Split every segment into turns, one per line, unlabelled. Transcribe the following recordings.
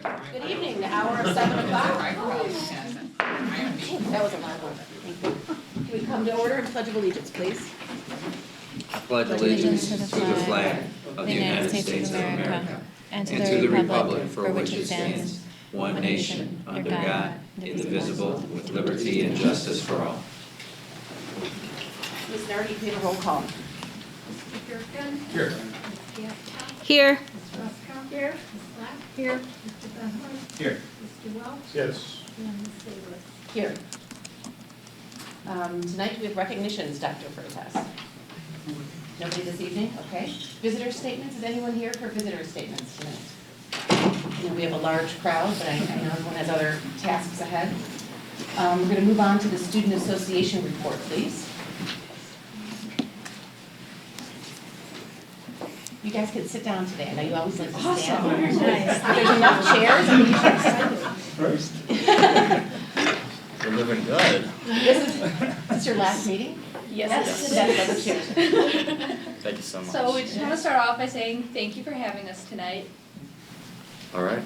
Good evening, the hour of 7 o'clock. That was a loud one. Thank you. Can we come to order and pledge of allegiance, please?
I pledge allegiance to the flag of the United States of America and to the republic for which it stands, one nation, under God, indivisible, with liberty and justice for all.
Ms. Nardi, you have a roll call.
Mr. Durkin?
Here.
Here.
Here.
Mr. Ruska? Here. Ms. Black?
Here.
Mr. Benham?
Here.
Mr. Welch?
Yes.
And Ms. Davis?
Here. Tonight we have recognitions, Dr. Freitas. Nobody this evening? Okay. Visitor statements, is anyone here for visitor statements tonight? I know we have a large crowd, but I know everyone has other tasks ahead. We're going to move on to the Student Association report, please. You guys can sit down today. I know you always like to stand.
Awesome.
Nice. There's enough chairs. I mean, you should stand.
First.
We're living good.
This is your last meeting?
Yes.
That's chairs.
Thank you so much.
So we just want to start off by saying thank you for having us tonight.
All right.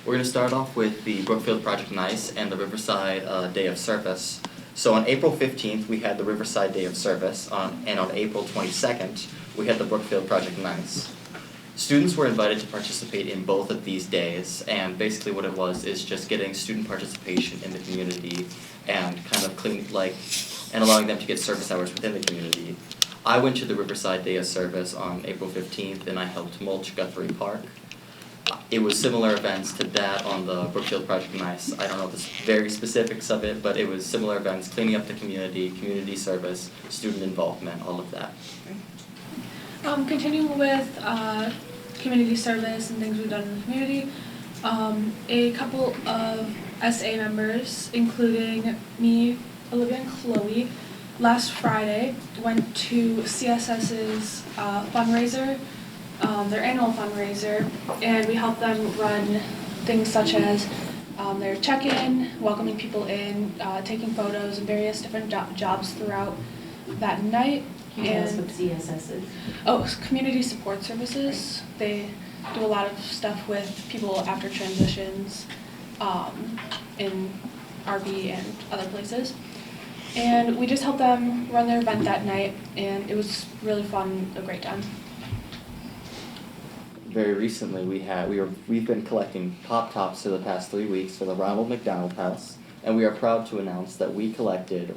We're going to start off with the Brookfield Project Nice and the Riverside Day of Service. So on April 15th, we had the Riverside Day of Service, and on April 22nd, we had the Brookfield Project Nice. Students were invited to participate in both of these days, and basically what it was is just getting student participation in the community and kind of and allowing them to get service hours within the community. I went to the Riverside Day of Service on April 15th, and I helped mulch Guthrie Park. It was similar events to that on the Brookfield Project Nice. I don't know the very specifics of it, but it was similar events, cleaning up the community service, student involvement, all of that.
Continuing with community service and things we've done in the community, a couple of SA members, including me, Olivia, and Chloe, last Friday went to CSS's fundraiser, their annual fundraiser, and we helped them run things such as their check-in, welcoming people in, taking photos, and various different jobs throughout that night.
Can you tell us what CSS is?
Oh, community support services. They do a lot of stuff with people after transitions in RB and other places. And we just helped them run their event that night, and it was really fun, a great time.
Very recently, we've been collecting Pop Tops for the past 3 weeks for the Ronald McDonald House, and we are proud to announce that we collected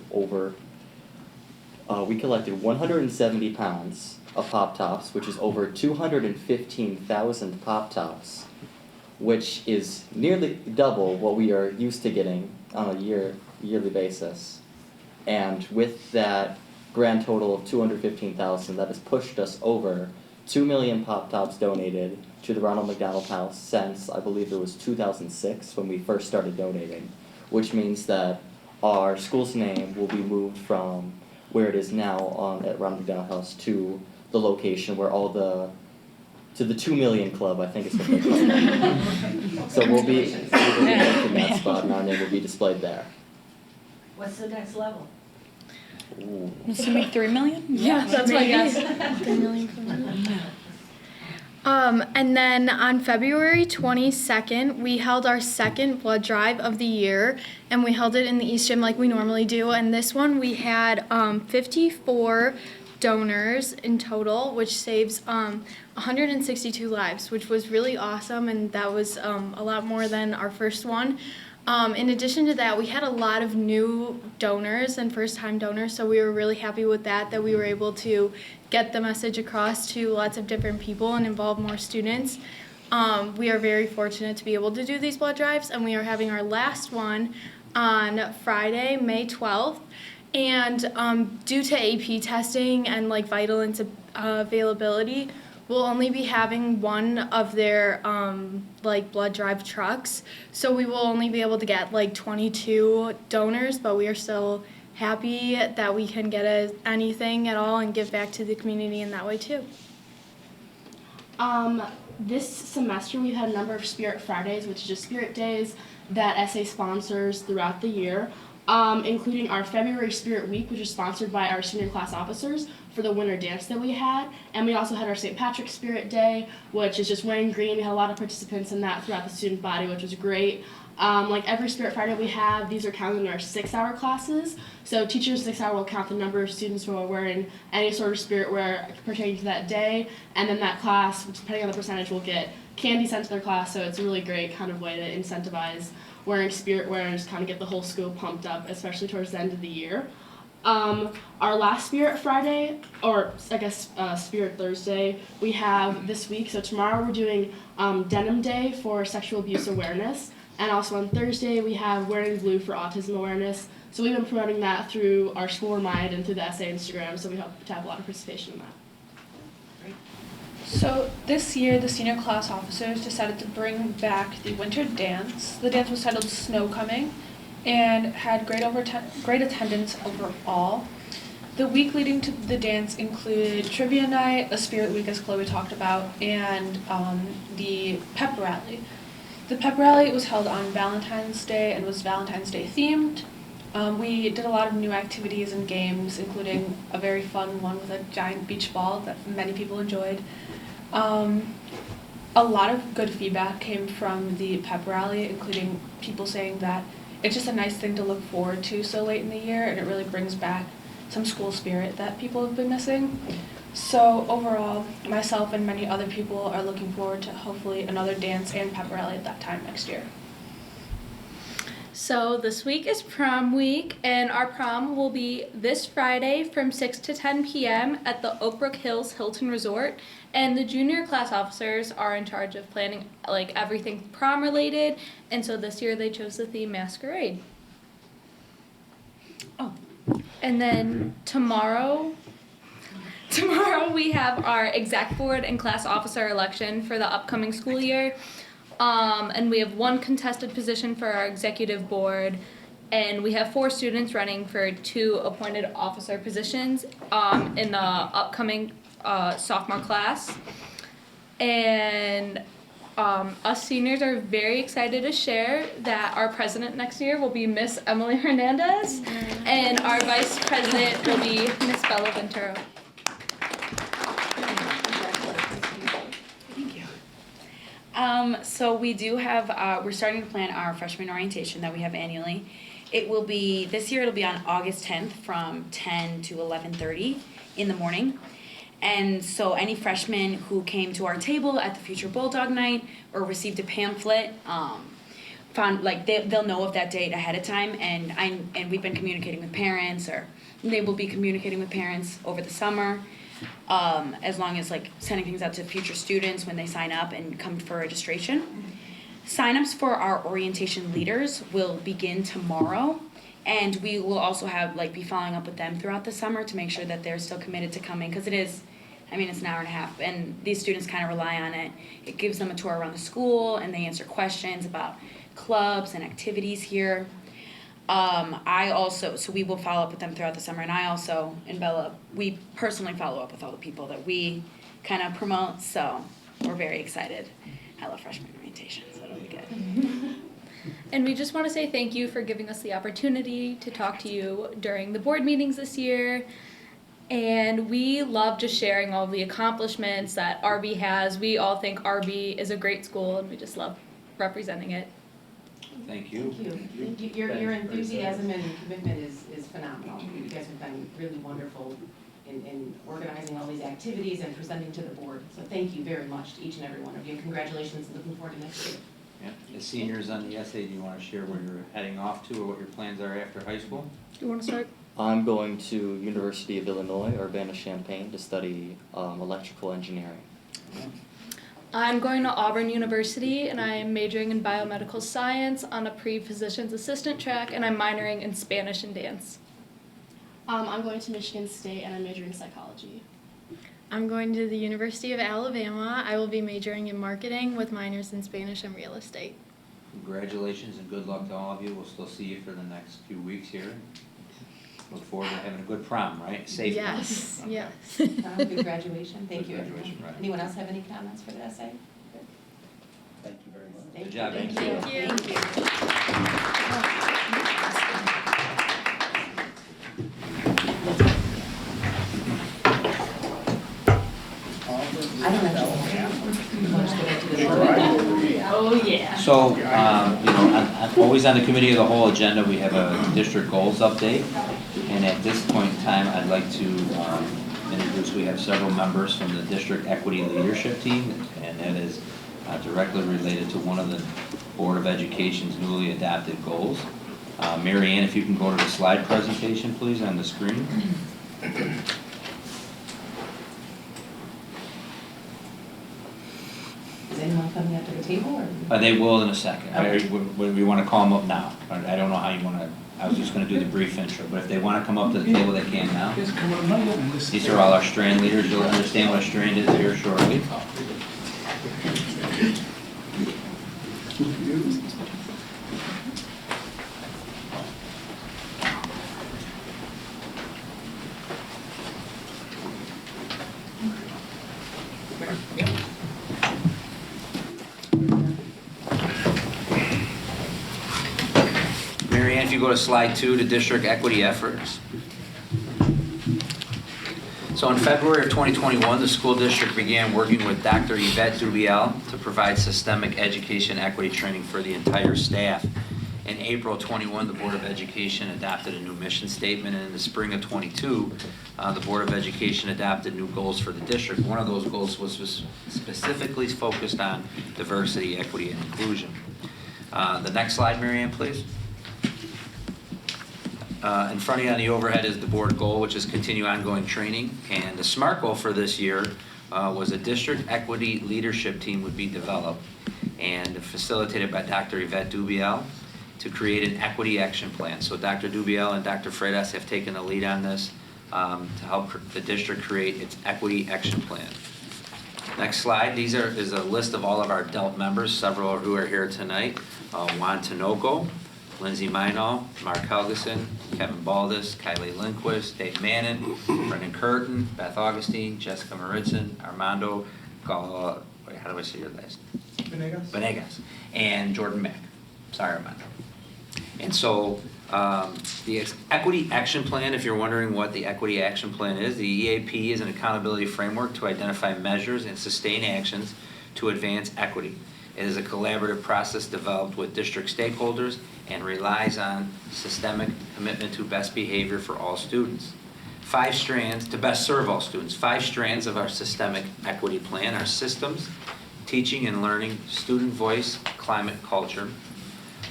170 pounds of Pop Tops, which is over 215,000 Pop Tops, which is nearly double what we are used to getting on a yearly basis. And with that grand total of 215,000, that has pushed us over 2 million Pop Tops donated to the Ronald McDonald House since, I believe it was 2006 when we first started donating, which means that our school's name will be moved from where it is now at Ronald McDonald House to the location where to the 2 Million Club, I think is what they call it. So we'll be in that spot, and our name will be displayed there.
What's the next level?
Ooh.
Assuming 3 million?
Yeah, that's my guess.
3 million.
And then on February 22nd, we held our second blood drive of the year, and we held it in the East Gym like we normally do. And this one we had 54 donors in total, which saves 162 lives, which was really awesome, and that was a lot more than our first one. In addition to that, we had a lot of new donors and first-time donors, so we were really happy with that we were able to get the message across to lots of different people and involve more students. We are very fortunate to be able to do these blood drives, and we are having our last one on Friday, May 12th. And due to AP testing and vital availability, we'll only be having one of their blood drive trucks, so we will only be able to get 22 donors, but we are still happy that we can get anything at all and give back to the community in that way too.
This semester we've had a number of Spirit Fridays, which is just Spirit Days that SA sponsors throughout the year, including our February Spirit Week, which is sponsored by our senior class officers for the winter dance that we had. And we also had our St. Patrick's Spirit Day, which is just wearing green. We had a lot of participants in that throughout the student body, which was great. Like every Spirit Friday we have, these are counted in our 6-hour classes. So teachers 6 hour will count the number of students who are wearing any sort of spirit wear pertaining to that day. And then that class, depending on the percentage, will get candy sent to their class. So it's a really great kind of way to incentivize wearing spirit wear and just kind of get the whole school pumped up, especially towards the end of the year. Our last Spirit Friday, or I guess Spirit Thursday, we have this week. So tomorrow we're doing Denim Day for sexual abuse awareness. And also on Thursday, we have Wearing Blue for autism awareness. So we've been promoting that through our school Remind and through the SA Instagram, so we hope to have a lot of participation in that.
So this year, the senior class officers decided to bring back the winter dance. The dance was titled Snow Coming and had great attendance overall. The week leading to the dance included trivia night, a spirit week as Chloe talked about, and the pep rally. The pep rally was held on Valentine's Day and was Valentine's Day themed. We did a lot of new activities and games, including a very fun one with a giant beach ball that many people enjoyed. A lot of good feedback came from the pep rally, including people saying that it's just a nice thing to look forward to so late in the year, and it really brings back some school spirit that people have been missing. So overall, myself and many other people are looking forward to hopefully another dance and pep rally at that time next year.
So this week is prom week, and our prom will be this Friday from 6 to 10 p.m. at the Oak Brook Hills Hilton Resort. And the junior class officers are in charge of planning like everything prom related, and so this year they chose the theme Masquerade. Oh, and then tomorrow we have our exec board and class officer election for the upcoming school year. And we have one contested position for our executive board, and we have 4 students running for 2 appointed officer positions in the upcoming sophomore class. And us seniors are very excited to share that our president next year will be Miss Emily Hernandez, and our vice president will be Miss Bella Venturo.
So we do have, we're starting to plan our freshman orientation that we have annually. It will be, this year it'll be on August 10th from 10 to 11:30 in the morning. And so any freshmen who came to our table at the Future Bulldog Night or received a pamphlet, they'll know of that date ahead of time, and we've been communicating with parents, or they will be communicating with parents over the summer. As long as sending things out to future students when they sign up and come for registration. Sign-ups for our orientation leaders will begin tomorrow, and we will also have be following up with them throughout the summer to make sure that they're still committed to coming, because it's an hour and a half, and these students kind of rely on it. It gives them a tour around the school, and they answer questions about clubs and activities here. So we will follow up with them throughout the summer, and I also, and Bella, we personally follow up with all the people that we kind of promote, so we're very excited. I love freshman orientation, so it'll be good.
And we just want to say thank you for giving us the opportunity to talk to you during the board meetings this year. And we love just sharing all the accomplishments that RB has. We all think RB is a great school, and we just love representing it.
Thank you.
Thank you. Your enthusiasm and commitment is phenomenal. You guys have been really wonderful in organizing all these activities and presenting to the board. So thank you very much to each and every one of you. Congratulations, and looking forward to next year.
Yeah. As seniors on the SA, do you want to share where you're heading off to or what your plans are after high school?
Do you want to start?
I'm going to University of Illinois, Urbana-Champaign, to study electrical engineering.
Yeah.
I'm going to Auburn University, and I am majoring in biomedical science on a pre-physician's assistant track, and I'm minoring in Spanish and dance.
I'm going to Michigan State, and I'm majoring in psychology.
I'm going to the University of Alabama. I will be majoring in marketing with minors in Spanish and real estate.
Congratulations and good luck to all of you. We'll still see you for the next few weeks here. Look forward to having a good prom, right? Safe
Yes,
prom.
yes.
Good graduation. Thank you,
Good graduation,
everyone.
right.
Anyone else have any comments for the essay?
Thank you very much.
Good job.
Thank
Amy.
you.
Thank you.
So, I'm always on the committee of the whole agenda, we have a district goals update. And at this point in time, I'd like to introduce, we have several members from the district equity leadership team, and that is directly related to one of the Board of Education's newly adopted goals. Mary Ann, if you can go to the slide presentation, please, on the screen.
Is anyone coming up to the table, or?
They will in a second.
Okay.
We want to call them up now. I don't know how you want to, I was just going to do the brief intro, but if they want to come up to the table, they can now. These are all our strand leaders. You'll understand what a strand is here shortly. Mary Ann, if you go to slide 2, the district equity efforts. So in February of 2021, the school district began working with Dr. Yvette Dubiel to provide systemic education equity training for the entire staff. In April 21, the Board of Education adopted a new mission statement, and in the spring of 22, the Board of Education adopted new goals for the district. One of those goals was specifically focused on diversity, equity, and inclusion. The next slide, Mary Ann, please. In front of you on the overhead is the board goal, which is continue ongoing training. And the SMART goal for this year was a district equity leadership team would be developed and facilitated by Dr. Yvette Dubiel to create an equity action plan. So Dr. Dubiel and Dr. Freitas have taken the lead on this to help the district create its equity action plan. Next slide. Is a list of all of our adult members, several who are here tonight. Juan Tinoco, Lindsay Minall, Mark Helgeson, Kevin Baldus, Kylie Lindquist, Dave Mannon, Brendan Curtin, Beth Augustine, Jessica Maritzen, Armando how do I say your last? Venegas, and Jordan Mack. Sorry, Armando. And so the Equity Action Plan, if you're wondering what the Equity Action Plan is, the EAP is an accountability framework to identify measures and sustain actions to advance equity. It is a collaborative process developed with district stakeholders and relies on systemic commitment to best behavior for all students. 5 strands to best serve all students. 5 strands of our systemic equity plan are systems, teaching and learning, student voice, climate, culture,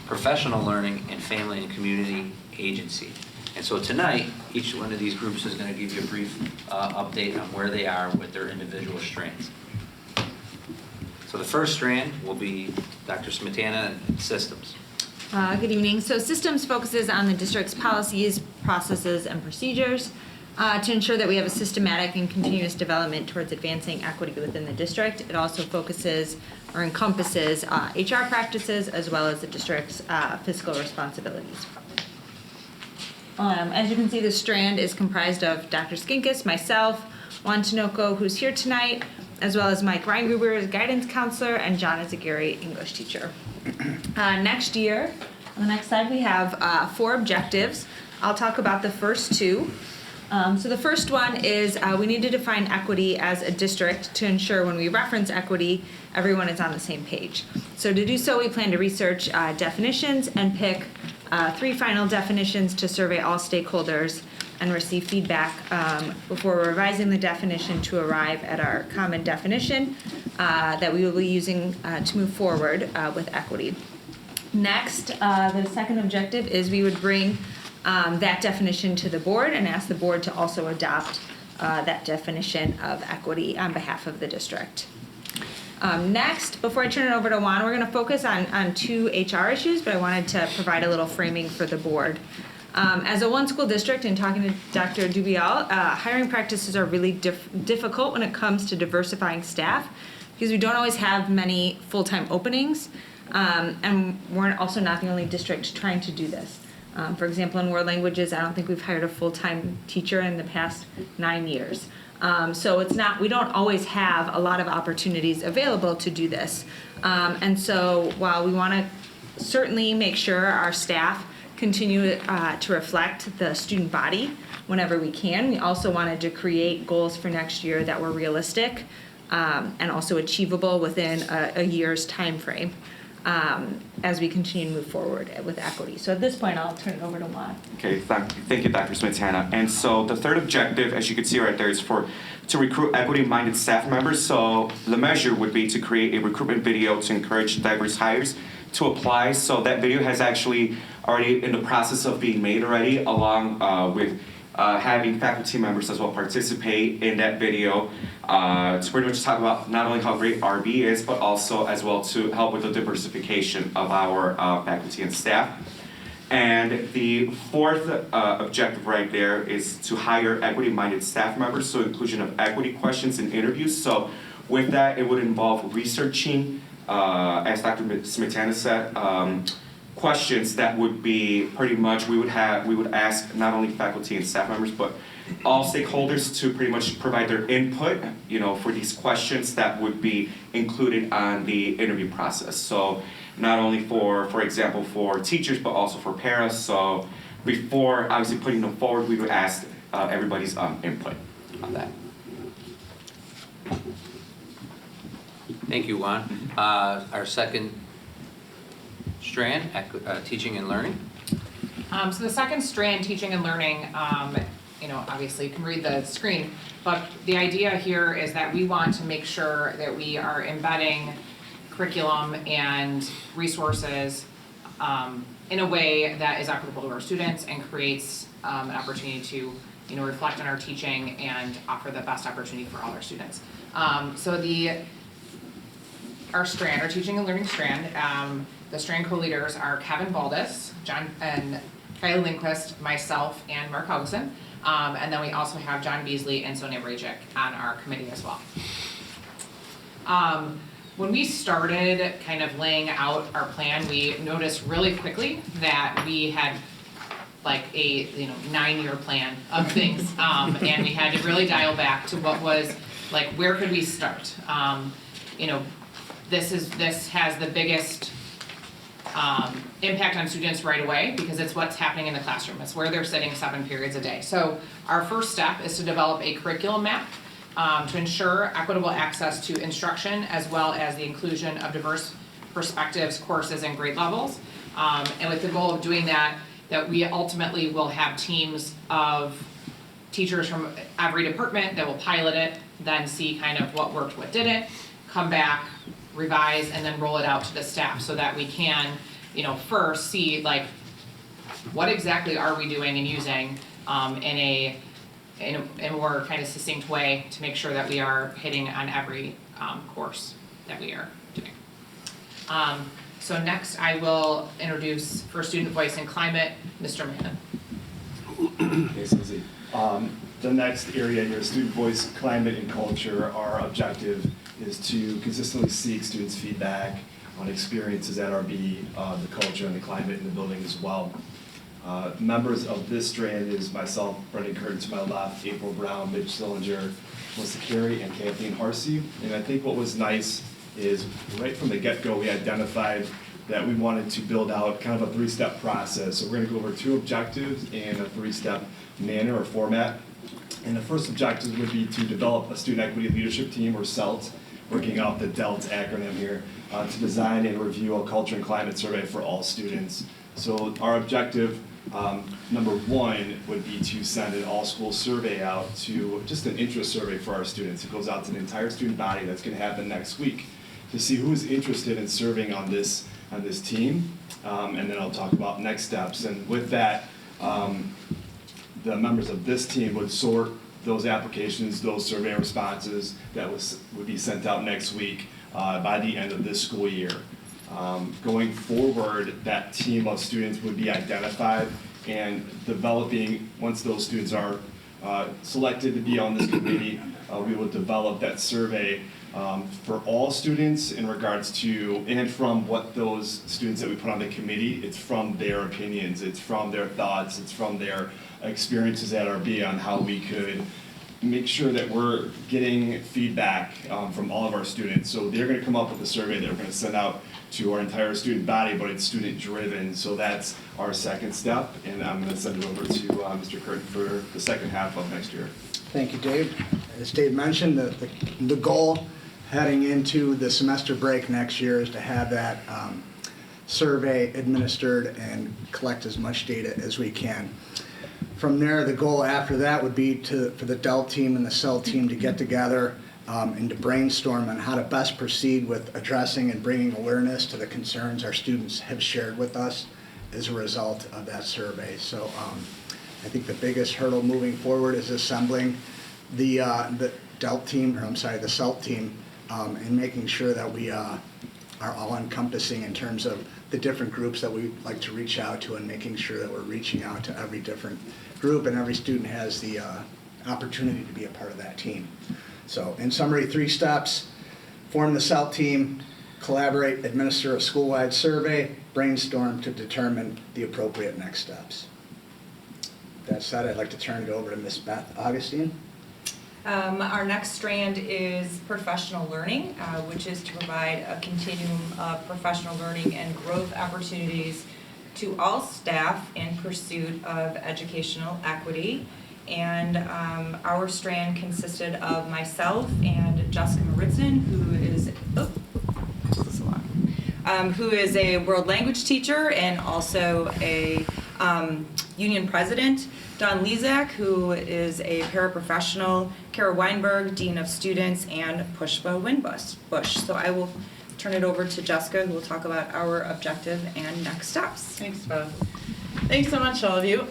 professional learning, and family and community agency. And so tonight, each one of these groups is going to give you a brief update on where they are with their individual strands. So the first strand will be Dr. Smetana and systems.
Good evening. So systems focuses on the district's policies, processes, and procedures to ensure that we have a systematic and continuous development towards advancing equity within the district. It also focuses or encompasses HR practices as well as the district's fiscal responsibilities. As you can see, the strand is comprised of Dr. Skinkis, myself, Juan Tinoco, who's here tonight, as well as Mike Reingruber as guidance counselor, and John Azagiri, English teacher. Next year, on the next slide, we have 4 objectives. I'll talk about the first 2. So the first one is we need to define equity as a district to ensure when we reference equity, everyone is on the same page. So to do so, we plan to research definitions and pick 3 final definitions to survey all stakeholders and receive feedback before revising the definition to arrive at our common definition that we will be using to move forward with equity. Next, the second objective is we would bring that definition to the board and ask the board to also adopt that definition of equity on behalf of the district. Next, before I turn it over to Juan, we're going to focus on 2 HR issues, but I wanted to provide a little framing for the board. As a one school district, and talking to Dr. Dubiel, hiring practices are really difficult when it comes to diversifying staff because we don't always have many full-time openings, and we're also not the only district trying to do this. For example, in world languages, I don't think we've hired a full-time teacher in the past 9 years. So we don't always have a lot of opportunities available to do this. And so while we want to certainly make sure our staff continue to reflect the student body whenever we can, we also wanted to create goals for next year that were realistic and also achievable within a year's time frame. as we continue to move forward with equity. So at this point, I'll turn it over to Juan.
Okay, thank you, Dr. Smetana. And so the third objective, as you can see right there, is to recruit equity-minded staff members. So the measure would be to create a recruitment video to encourage diverse hires to apply. So that video has actually already in the process of being made already, along with having faculty members as well participate in that video to pretty much talk about not only how great RB is, but also as well to help with the diversification of our faculty and staff. And the fourth objective right there is to hire equity-minded staff members, so inclusion of equity questions in interviews. So with that, it would involve researching, as Dr. Smetana said, questions that would be pretty much, we would ask not only faculty and staff members, but all stakeholders to pretty much provide their input, for these questions that would be included on the interview process. So not only for example, for teachers, but also for paras. So before obviously putting them forward, we would ask everybody's input on that.
Thank you, Juan. Our second strand, teaching and learning.
So the second strand, teaching and learning, obviously you can read the screen, but the idea here is that we want to make sure that we are embedding curriculum and resources in a way that is equitable to our students and creates an opportunity to reflect on our teaching and offer the best opportunity for all our students. So our teaching and learning strand, the strand co-leaders are Kevin Baldus, John and Kylie Lindquist, myself, and Mark Helgeson. And then we also have John Beasley and Sonia Brajic on our committee as well. When we started kind of laying out our plan, we noticed really quickly that we had like a 9-year plan of things, and we had to really dial back to what was like, where could we start? This has the biggest impact on students right away because it's what's happening in the classroom. It's where they're sitting 7 periods a day. So our first step is to develop a curriculum map to ensure equitable access to instruction as well as the inclusion of diverse perspectives, courses, and grade levels. And with the goal of doing that we ultimately will have teams of teachers from every department that will pilot it, then see kind of what worked, what didn't, come back, revise, and then roll it out to the staff so that we can, first see like what exactly are we doing and using in a more kind of succinct way to make sure that we are hitting on every course that we are doing. So next I will introduce for Student Voice and Climate, Mr. Mannon.
Okay, Susie. The next area here, Student Voice, Climate, and Culture, our objective is to consistently seek students' feedback on experiences at RB, the culture and the climate in the building as well. Members of this strand is myself, Brendan Curtin to my left, April Brown, Mitch Sillinger, Melissa Carey, and Kathleen Harsey. And I think what was nice is right from the get-go we identified that we wanted to build out kind of a 3-step process. So we're going to go over 2 objectives and a 3-step manner or format. And the first objective would be to develop a student equity leadership team, or CELT, working off the DELT acronym here, to design and review a culture and climate survey for all students. So our objective, number 1, would be to send an all-school survey out to just an interest survey for our students. It goes out to the entire student body. That's going to happen next week to see who is interested in serving on this team, and then I'll talk about next steps. And with that, the members of this team would sort those applications, those survey responses that would be sent out next week by the end of this school year. Going forward, that team of students would be identified and developing, once those students are selected to be on this committee, we will develop that survey for all students in regards to, and from what those students that we put on the committee, it's from their opinions, it's from their thoughts, it's from their experiences at RB on how we could make sure that we're getting feedback from all of our students. So they're going to come up with a survey that we're going to send out to our entire student body, but it's student driven. So that's our second step, and I'm going to send it over to Mr. Curtin for the second half of next year.
Thank you, Dave. As Dave mentioned, the goal heading into the semester break next year is to have that survey administered and collect as much data as we can. From there, the goal after that would be for the DEL team and the CEL team to get together and to brainstorm on how to best proceed with addressing and bringing awareness to the concerns our students have shared with us as a result of that survey. So I think the biggest hurdle moving forward is assembling the DEL team, or I'm sorry, the CEL team, and making sure that we are all encompassing in terms of the different groups that we like to reach out to, and making sure that we're reaching out to every different group and every student has the opportunity to be a part of that team. So in summary, 3 steps: form the CEL team, collaborate, administer a school-wide survey, brainstorm to determine the appropriate next steps. That said, I'd like to turn it over to Ms. Beth Augustine.
Our next strand is professional learning, which is to provide a continuum of professional learning and growth opportunities to all staff in pursuit of educational equity. And our strand consisted of myself and Jessica Maritzen, who is a world language teacher and also a union president, Don Lezak, who is a paraprofessional, Kara Weinberg, Dean of Students, and Pushpa Winbush. So I will turn it over to Jessica, who will talk about our objective and next steps.
Thanks, Beth. Thanks so much, all of you.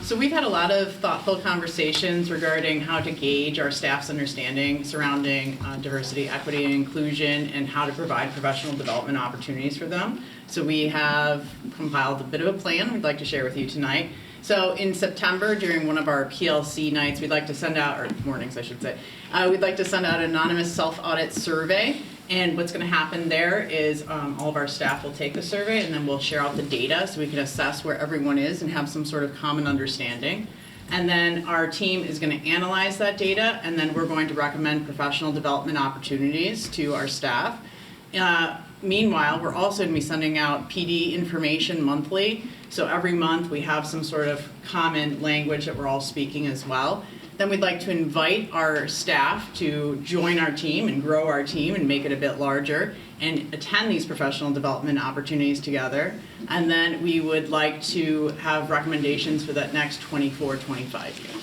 So we've had a lot of thoughtful conversations regarding how to gauge our staff's understanding surrounding diversity, equity, and inclusion, and how to provide professional development opportunities for them. So we have compiled a bit of a plan we'd like to share with you tonight. So in September, during one of our PLC nights, we'd like to send out, or mornings I should say, we'd like to send out an anonymous self-audit survey. And what's going to happen there is all of our staff will take the survey, and then we'll share out the data so we can assess where everyone is and have some sort of common understanding. And then our team is going to analyze that data, and then we're going to recommend professional development opportunities to our staff. Meanwhile, we're also going to be sending out PD information monthly. So every month we have some sort of common language that we're all speaking as well. Then we'd like to invite our staff to join our team and grow our team and make it a bit larger and attend these professional development opportunities together. And then we would like to have recommendations for that next 24-25 year.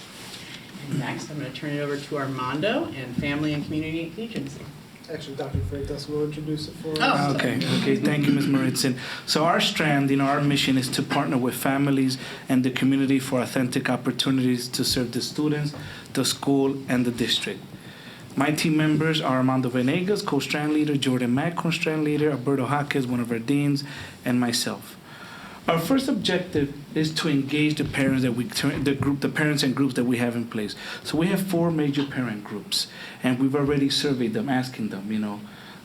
And next, I'm going to turn it over to Armando and Family and Community Agency.
Actually, Dr. Freitas will introduce it for us.
Oh,
okay.
Thank you, Ms. Maritzen. So our strand, our mission is to partner with families and the community for authentic opportunities to serve the students, the school, and the district. My team members are Armando Venegas, co-strand leader, Jordan Mack, co-strand leader, Alberto Jaquez, one of our deans, and myself. Our first objective is to engage the parents the parents and groups that we have in place. So we have 4 major parent groups, and we've already surveyed them, asking them,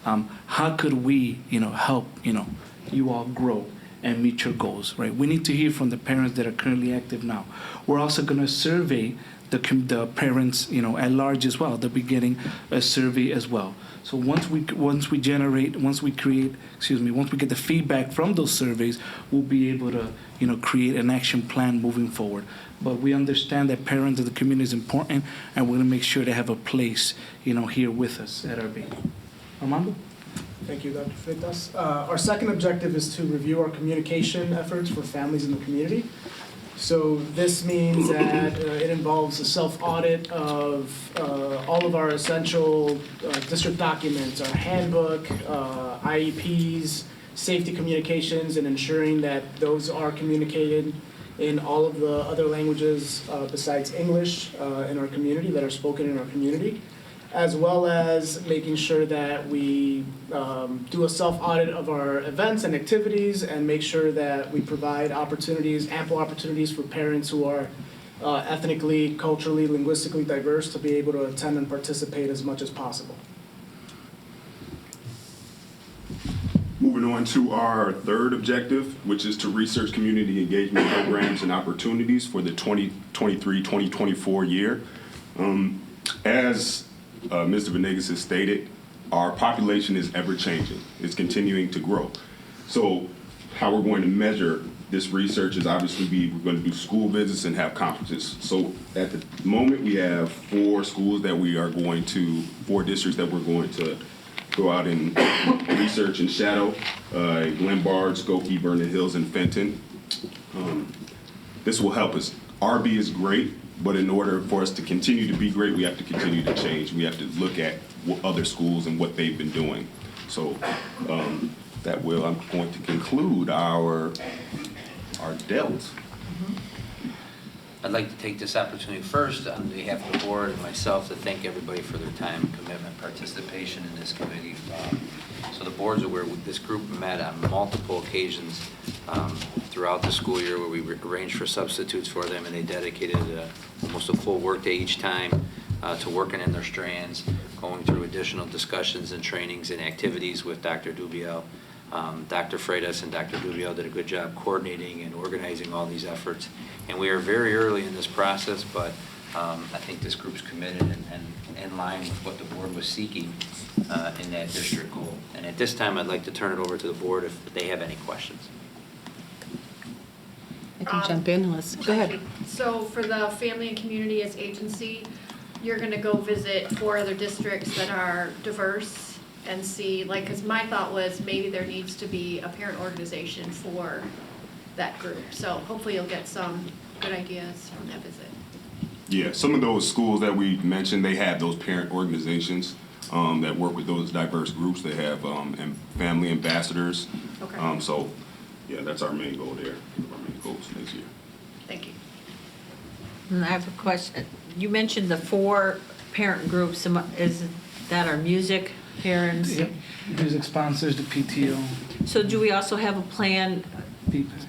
how could we, help, you all grow and meet your goals, right? We need to hear from the parents that are currently active now. We're also going to survey the parents, at large as well. They'll be getting a survey as well. So once we get the feedback from those surveys, we'll be able to, create an action plan moving forward. But we understand that parents of the community is important, and we're going to make sure they have a place, here with us at RB. Armando?
Thank you, Dr. Freitas. Our second objective is to review our communication efforts for families in the community. So this means that it involves a self-audit of all of our essential district documents, our handbook, IEPs, safety communications, and ensuring that those are communicated in all of the other languages besides English in our community that are spoken in our community, as well as making sure that we do a self-audit of our events and activities and make sure that we provide ample opportunities for parents who are ethnically, culturally, linguistically diverse to be able to attend and participate as much as possible.
Moving on to our third objective, which is to research community engagement programs and opportunities for the 2023-2024 year. As Mr. Venegas has stated, our population is ever changing. It's continuing to grow. So how we're going to measure this research is obviously we're going to do school visits and have conferences. So at the moment we have 4 districts that we're going to go out and research and shadow Glenbard, Skokie, Vernon Hills, and Fenton. This will help us. RB is great, but in order for us to continue to be great, we have to continue to change. We have to look at what other schools and what they've been doing. So I'm going to conclude our DELT.
I'd like to take this opportunity first on behalf of the board and myself to thank everybody for their time, commitment, participation in this committee. So the board's aware this group met on multiple occasions throughout the school year where we arranged for substitutes for them, and they dedicated almost a full workday each time to working in their strands, going through additional discussions and trainings and activities with Dr. Dubiel. Dr. Freitas and Dr. Dubiel did a good job coordinating and organizing all these efforts. And we are very early in this process, but I think this group's committed and in line with what the board was seeking in that district goal. And at this time, I'd like to turn it over to the board if they have any questions.
I can jump in. Go ahead.
So for the Family and Community as agency, you're gonna go visit 4 other districts that are diverse and see, like, because my thought was maybe there needs to be a parent organization for that group. So hopefully you'll get some good ideas from that visit.
Yeah, some of those schools that we mentioned, they have those parent organizations that work with those diverse groups. They have and family ambassadors.
Okay.
So, yeah, that's our main goal there. Our main goals next year.
Thank you.
And I have a question. You mentioned the 4 parent groups. Is that our music parents?
Yep. Music sponsors, the PTO.
So do we also have a plan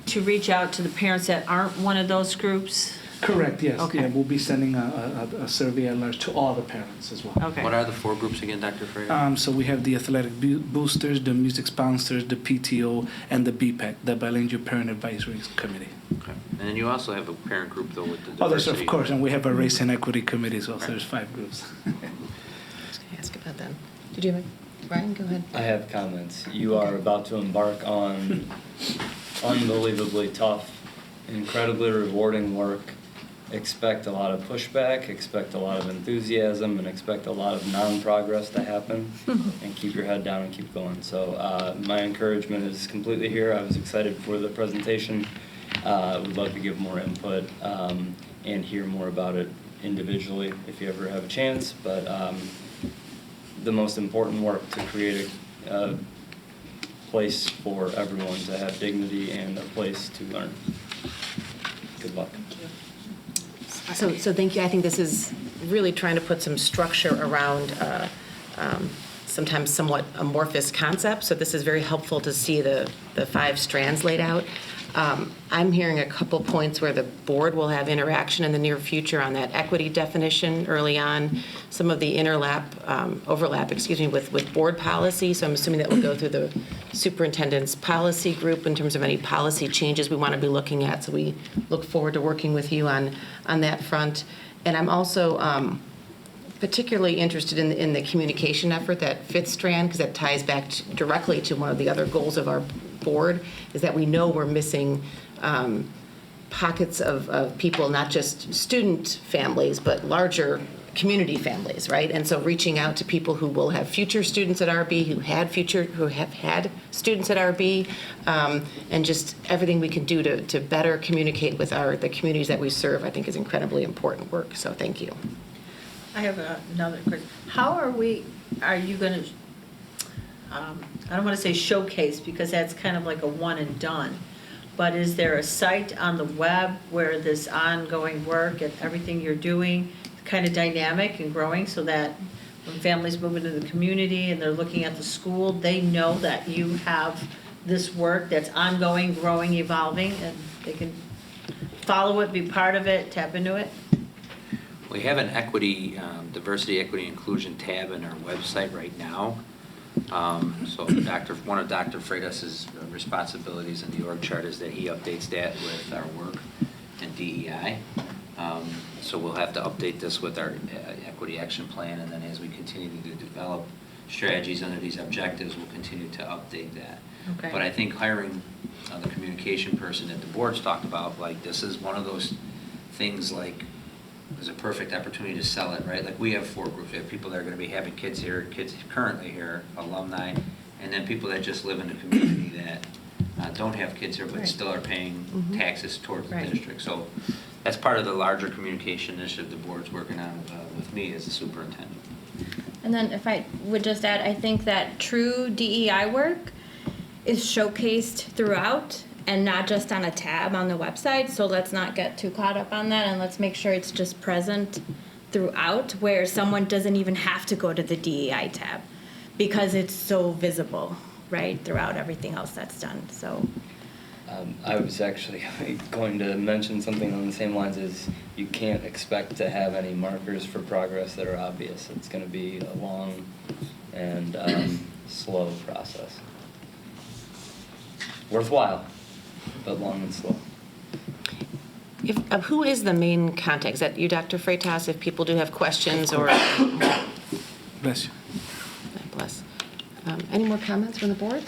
to reach out to the parents that aren't one of those groups?
Correct, yes.
Okay.
Yeah, we'll be sending a survey at large to all the parents as well.
Okay.
What are the 4 groups again, Dr. Freitas?
So we have the athletic boosters, the music sponsors, the PTO, and the BPAC, the Bilingual Parent Advisory Committee.
Okay. And then you also have a parent group, though, with the diversity.
Oh, there's, of course, and we have a race and equity committee as well, so there's 5 groups.
I was going to ask about that. Did you have Brian, go ahead.
I have comments. You are about to embark on unbelievably tough, incredibly rewarding work. Expect a lot of pushback, expect a lot of enthusiasm, and expect a lot of non-progress to happen. And keep your head down and keep going. So my encouragement is completely here. I was excited for the presentation. Would love to give more input and hear more about it individually if you ever have a chance. But the most important work to create a place for everyone to have dignity and a place to learn. Good luck.
So thank you. I think this is really trying to put some structure around sometimes somewhat amorphous concepts. So this is very helpful to see the 5 strands laid out. I'm hearing a couple points where the board will have interaction in the near future on that equity definition early on, some of the overlap, with board policy. So I'm assuming that will go through the superintendent's policy group in terms of any policy changes we want to be looking at. So we look forward to working with you on that front. And I'm also particularly interested in the communication effort, that 5th strand, because that ties back directly to one of the other goals of our board, is that we know we're missing pockets of people, not just student families, but larger community families, right? And so reaching out to people who will have future students at RB, who have had students at RB, and just everything we can do to better communicate with the communities that we serve, I think is incredibly important work. So thank you.
I have another question. How are you going to, I don't want to say showcase because that's kind of like a one and done, but is there a site on the web where this ongoing work and everything you're doing is kind of dynamic and growing so that when families move into the community and they're looking at the school, they know that you have this work that's ongoing, growing, evolving, and they can follow it, be part of it, tap into it?
We have an diversity, equity, inclusion tab in our website right now. So one of Dr. Freitas' responsibilities in the org chart is that he updates that with our work in DEI. So we'll have to update this with our equity action plan, and then as we continue to develop strategies under these objectives, we'll continue to update that.
Okay.
But I think hiring the communication person that the board's talked about, like this is one of those things like is a perfect opportunity to sell it, right? Like we have 4 groups. We have people that are going to be having kids here, kids currently here, alumni, and then people that just live in the community that don't have kids here but still are paying taxes towards the district. So that's part of the larger communication initiative the board's working on with me as the superintendent.
And then if I would just add, I think that true DEI work is showcased throughout and not just on a tab on the website. So let's not get too caught up on that, and let's make sure it's just present throughout, where someone doesn't even have to go to the DEI tab because it's so visible, right, throughout everything else that's done. So
I was actually going to mention something on the same lines as you can't expect to have any markers for progress that are obvious. It's going to be a long and slow process. Worthwhile, but long and slow.
Who is the main contact? Is that you, Dr. Freitas, if people do have questions or?
Bless you.
Bless. Any more comments from the board?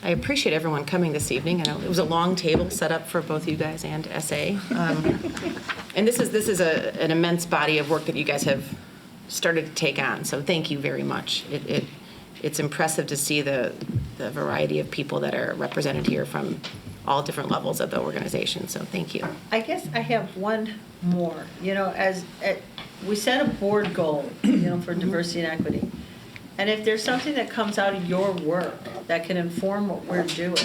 I appreciate everyone coming this evening. I know it was a long table set up for both you guys and SA. And this is an immense body of work that you guys have started to take on, so thank you very much. It's impressive to see the variety of people that are represented here from all different levels of the organization, so thank you.
I guess I have one more. You know, we set a board goal, for diversity and equity. And if there's something that comes out of your work that can inform what we're doing,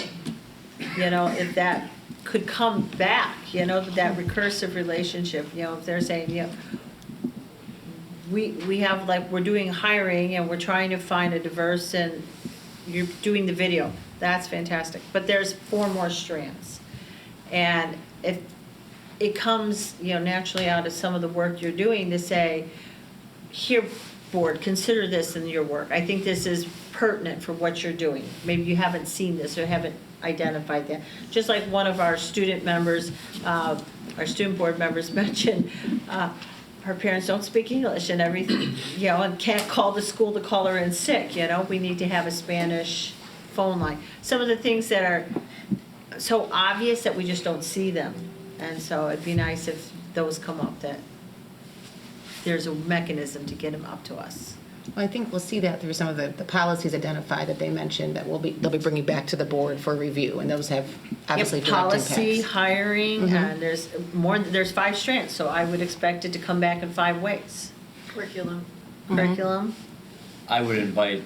if that could come back, that recursive relationship, if they're saying, we have, like, we're doing hiring and we're trying to find a diverse, and you're doing the video, that's fantastic. But there's 4 more strands. And if it comes, naturally out of some of the work you're doing to say, here, board, consider this in your work. I think this is pertinent for what you're doing. Maybe you haven't seen this or haven't identified that. Just like one of our student members, our student board members mentioned, her parents don't speak English and everything, and can't call the school to call her in sick, we need to have a Spanish phone line. Some of the things that are so obvious that we just don't see them. And so it'd be nice if those come up, that there's a mechanism to get them up to us.
Well, I think we'll see that through some of the policies identified that they mentioned that they'll be bringing back to the board for review, and those have obviously direct
policy,
impacts.
hiring, and there's 5 strands, so I would expect it to come back in 5 ways.
Curriculum.
Curriculum.
I would invite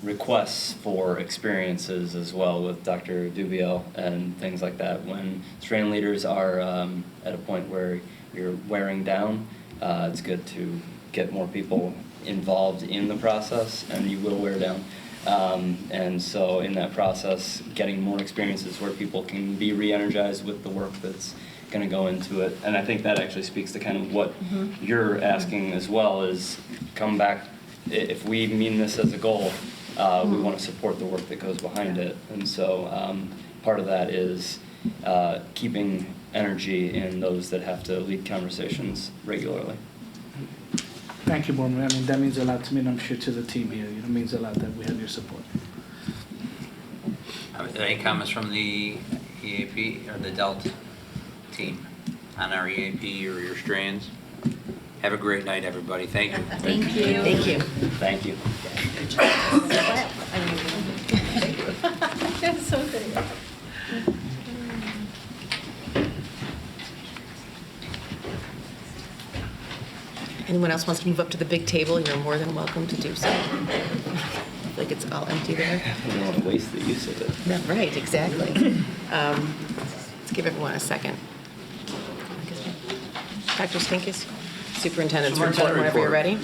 requests for experiences as well with Dr. Dubiel and things like that. When strand leaders are at a point where you're wearing down, it's good to get more people involved in the process, and you will wear down. And so in that process, getting more experiences where people can be re-energized with the work that's going to go into it. And I think that actually speaks to kind of what you're asking as well, is come back, if we mean this as a goal, we want to support the work that goes behind it. And so part of that is keeping energy in those that have to lead conversations regularly.
Thank you, Board Member. I mean, that means a lot to me, and I'm sure to the team here. It means a lot that we have your support.
Are there any comments from the EAP or the DELT team on our EAP or your strands? Have a great night, everybody. Thank you.
Thank you. Thank you.
Thank you.
That's so good. Anyone else wants to move up to the big table, you're more than welcome to do so. I feel like it's all empty there.
I don't want to waste the use of it.
Yeah, right, exactly. Let's give everyone a second. Dr. Skinkis, Superintendent's report, whenever you're ready.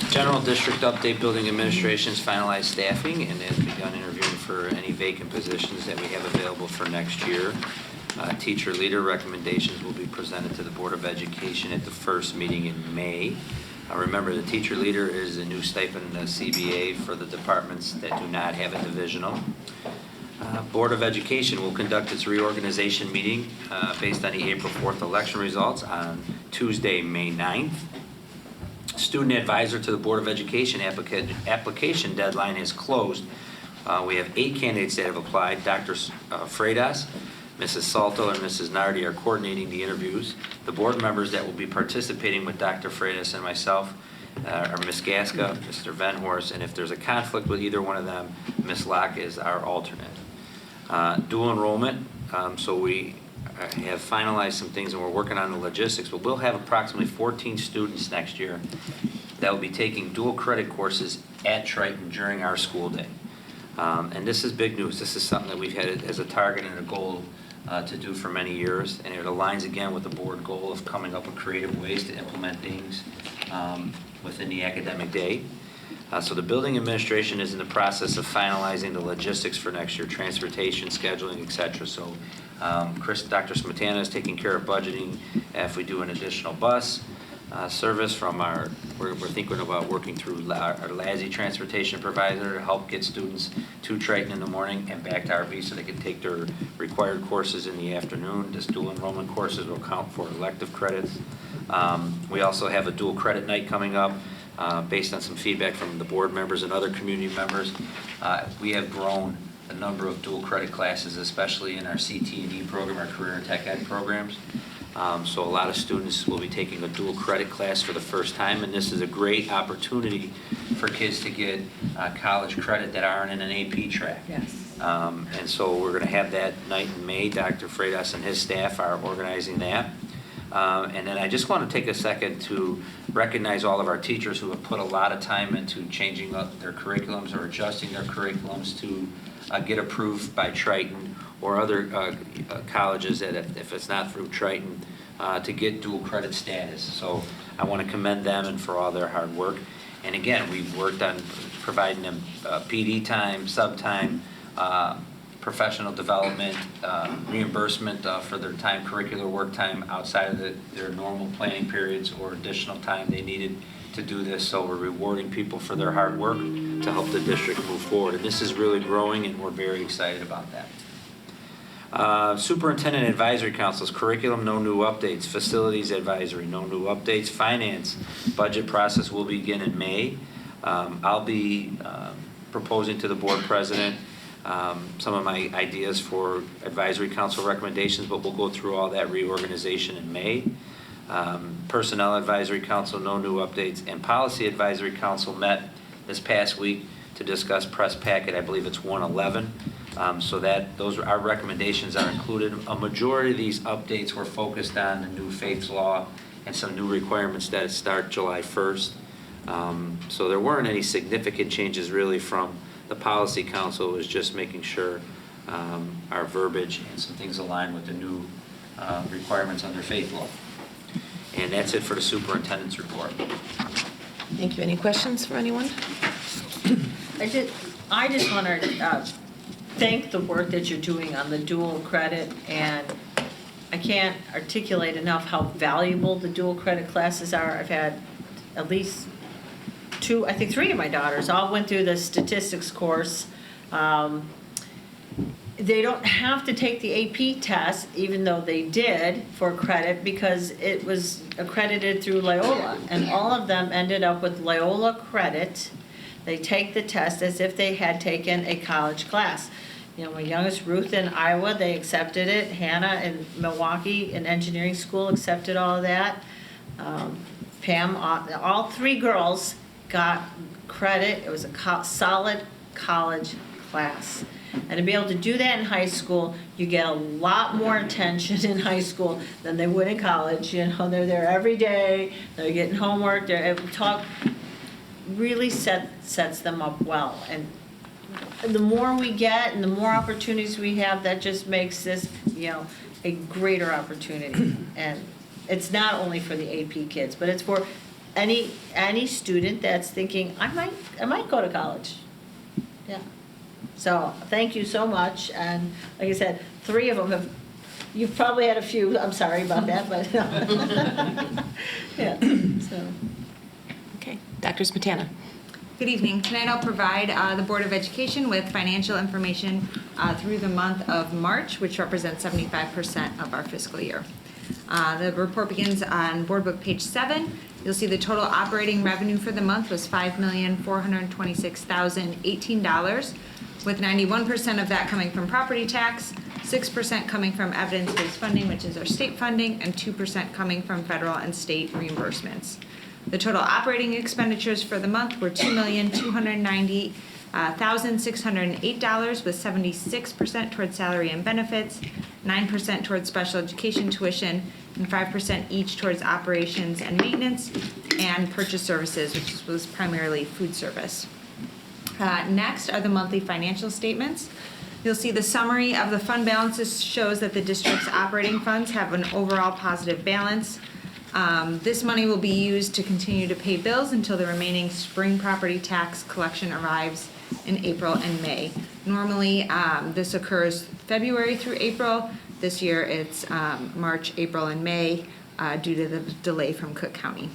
General district update, building administration's finalized staffing and has begun interviewing for any vacant positions that we have available for next year. Teacher leader recommendations will be presented to the Board of Education at the first meeting in May. Remember, the teacher leader is a new stipend CBA for the departments that do not have a divisional. Board of Education will conduct its reorganization meeting based on the April 4th election results on Tuesday, May 9th. Student advisor to the Board of Education application deadline is closed. We have 8 candidates that have applied. Dr. Freitas, Mrs. Salto and Mrs. Nardi are coordinating the interviews. The board members that will be participating with Dr. Freitas and myself are Ms. Gaska, Mr. Venhorst, and if there's a conflict with either one of them, Ms. Locke is our alternate. Dual enrollment, so we have finalized some things and we're working on the logistics, but we'll have approximately 14 students next year that will be taking dual credit courses at Triton during our school day. And this is big news. This is something that we've had as a target and a goal to do for many years, and it aligns again with the board goal of coming up with creative ways to implement things within the academic day. So the building administration is in the process of finalizing the logistics for next year, transportation, scheduling, et cetera. So Dr. Smetana is taking care of budgeting if we do an additional bus service from we're thinking about working through our LASI transportation provider to help get students to Triton in the morning and back to RB so they can take their required courses in the afternoon. This dual enrollment courses will count for elective credits. We also have a dual credit night coming up based on some feedback from the board members and other community members. We have grown the number of dual credit classes, especially in our CT&E program, our career and tech ed programs. So a lot of students will be taking a dual credit class for the first time, and this is a great opportunity for kids to get college credit that aren't in an AP track.
Yes.
And so we're going to have that night in May. Dr. Freitas and his staff are organizing that. And then I just want to take a second to recognize all of our teachers who have put a lot of time into changing up their curriculums or adjusting their curriculums to get approved by Triton or other colleges that if it's not through Triton to get dual credit status. So I want to commend them and for all their hard work. And again, we've worked on providing them PD time, sub time, professional development, reimbursement for their time, curricular work time outside of their normal planning periods or additional time they needed to do this. So we're rewarding people for their hard work to help the district move forward. And this is really growing and we're very excited about that. Superintendent Advisory Councils, curriculum, no new updates. Facilities Advisory, no new updates. Finance, budget process will begin in May. I'll be proposing to the board president some of my ideas for advisory council recommendations, but we'll go through all that reorganization in May. Personnel Advisory Council, no new updates. And Policy Advisory Council met this past week to discuss press packet, I believe it's 111. So that our recommendations are included. A majority of these updates were focused on the new faith law and some new requirements that start July 1st. So there weren't any significant changes really from the Policy Council. It was just making sure our verbiage and some things align with the new requirements under faith law. And that's it for the superintendent's report.
Thank you. Any questions for anyone?
I just want to thank the work that you're doing on the dual credit, and I can't articulate enough how valuable the dual credit classes are. I've had at least three of my daughters all went through the statistics course. They don't have to take the AP test, even though they did, for credit because it was accredited through Loyola, and all of them ended up with Loyola credit. They take the test as if they had taken a college class. You know, my youngest, Ruth in Iowa, they accepted it. Hannah in Milwaukee in engineering school accepted all of that. Pam, all three girls got credit. It was a solid college class. And to be able to do that in high school, you get a lot more attention in high school than they would in college. You know, they're there every day. They're getting homework. Really sets them up well. And the more we get and the more opportunities we have, that just makes this, a greater opportunity. And it's not only for the AP kids, but it's for any student that's thinking, I might go to college. Yeah. So thank you so much. And like I said, three of them you've probably had a few, I'm sorry about that, but yeah, so.
Okay, Dr. Smetana.
Good evening. Tonight I'll provide the Board of Education with financial information through the month of March, which represents 75% of our fiscal year. The report begins on Board Book page 7. You'll see the total operating revenue for the month was $5,426,018, with 91% of that coming from property tax, 6% coming from evidence-based funding, which is our state funding, and 2% coming from federal and state reimbursements. The total operating expenditures for the month were $2,290,608, with 76% towards salary and benefits, 9% towards special education tuition, and 5% each towards operations and maintenance, and purchase services, which was primarily food service. Next are the monthly financial statements. You'll see the summary of the fund balances shows that the district's operating funds have an overall positive balance. This money will be used to continue to pay bills until the remaining spring property tax collection arrives in April and May. Normally, this occurs February through April. This year, it's March, April, and May due to the delay from Cook County.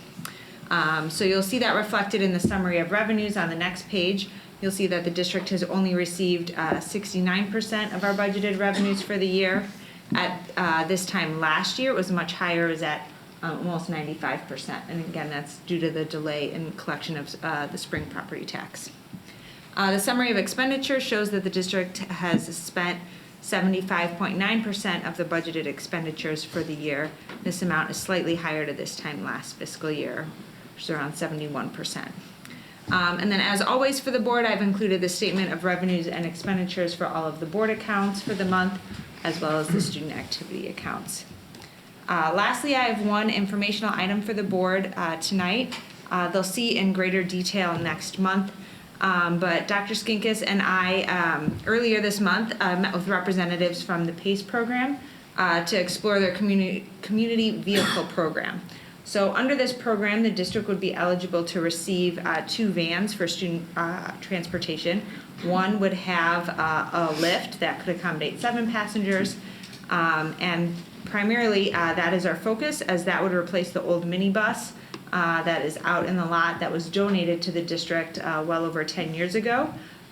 So you'll see that reflected in the summary of revenues on the next page. You'll see that the district has only received 69% of our budgeted revenues for the year. At this time last year, it was much higher, it was at almost 95%. And again, that's due to the delay in collection of the spring property tax. The summary of expenditures shows that the district has spent 75.9% of the budgeted expenditures for the year. This amount is slightly higher to this time last fiscal year, which is around 71%. And then as always for the board, I've included the statement of revenues and expenditures for all of the board accounts for the month, as well as the student activity accounts. Lastly, I have one informational item for the board tonight. They'll see in greater detail next month. But Dr. Skinkis and I, earlier this month, met with representatives from the PACE program to explore their community vehicle program. So under this program, the district would be eligible to receive 2 vans for student transportation. One would have a lift that could accommodate 7 passengers, and primarily that is our focus, as that would replace the old minibus that is out in the lot that was donated to the district well over 10 years ago.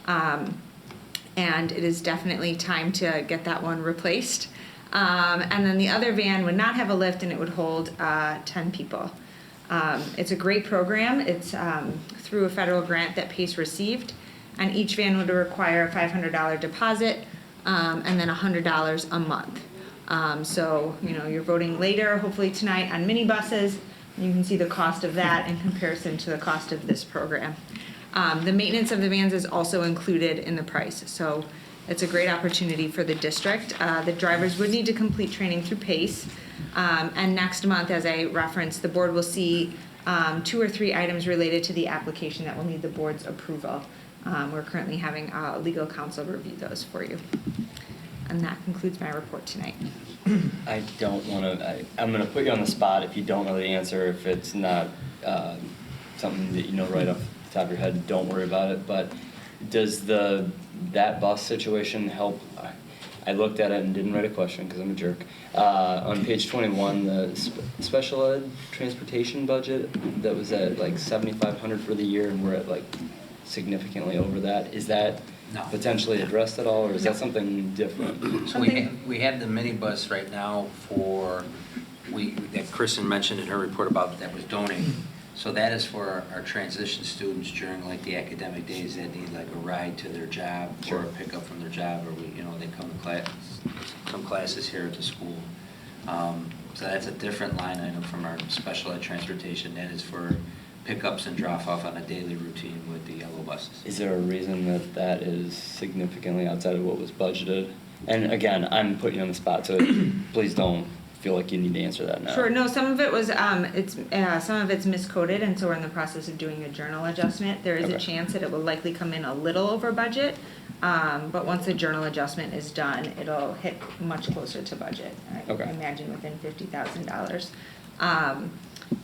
And it is definitely time to get that one replaced. And then the other van would not have a lift, and it would hold 10 people. It's a great program. It's through a federal grant that PACE received, and each van would require a $500 deposit and then $100 a month. So, you know, you're voting later, hopefully tonight, on minibuses. You can see the cost of that in comparison to the cost of this program. The maintenance of the vans is also included in the price, so it's a great opportunity for the district. The drivers would need to complete training through PACE, and next month, as I referenced, the board will see 2 or 3 items related to the application that will need the board's approval. We're currently having legal counsel review those for you. And that concludes my report tonight.
I don't want to, I'm going to put you on the spot if you don't know the answer. If it's not something that you know right off the top of your head, don't worry about it. But does that bus situation help? I looked at it and didn't write a question because I'm a jerk. On page 21, the special ed transportation budget, that was at like $7,500 for the year, and we're at like significantly over that. Is that potentially addressed at all, or is that something different?
So we have the minibus right now that Kristen mentioned in her report about that was donated. So that is for our transition students during like the academic days that need like a ride to their job or a pickup from their job, or they come to some classes here at the school. So that's a different line item from our special ed transportation. That is for pickups and drop off on a daily routine with the yellow buses.
Is there a reason that is significantly outside of what was budgeted? And again, I'm putting you on the spot, so please don't feel like you need to answer that now.
Sure. No, some of it was some of it's miscoded, and so we're in the process of doing a journal adjustment. There is a chance that it will likely come in a little over budget, but once the journal adjustment is done, it'll hit much closer to budget. I imagine within $50,000.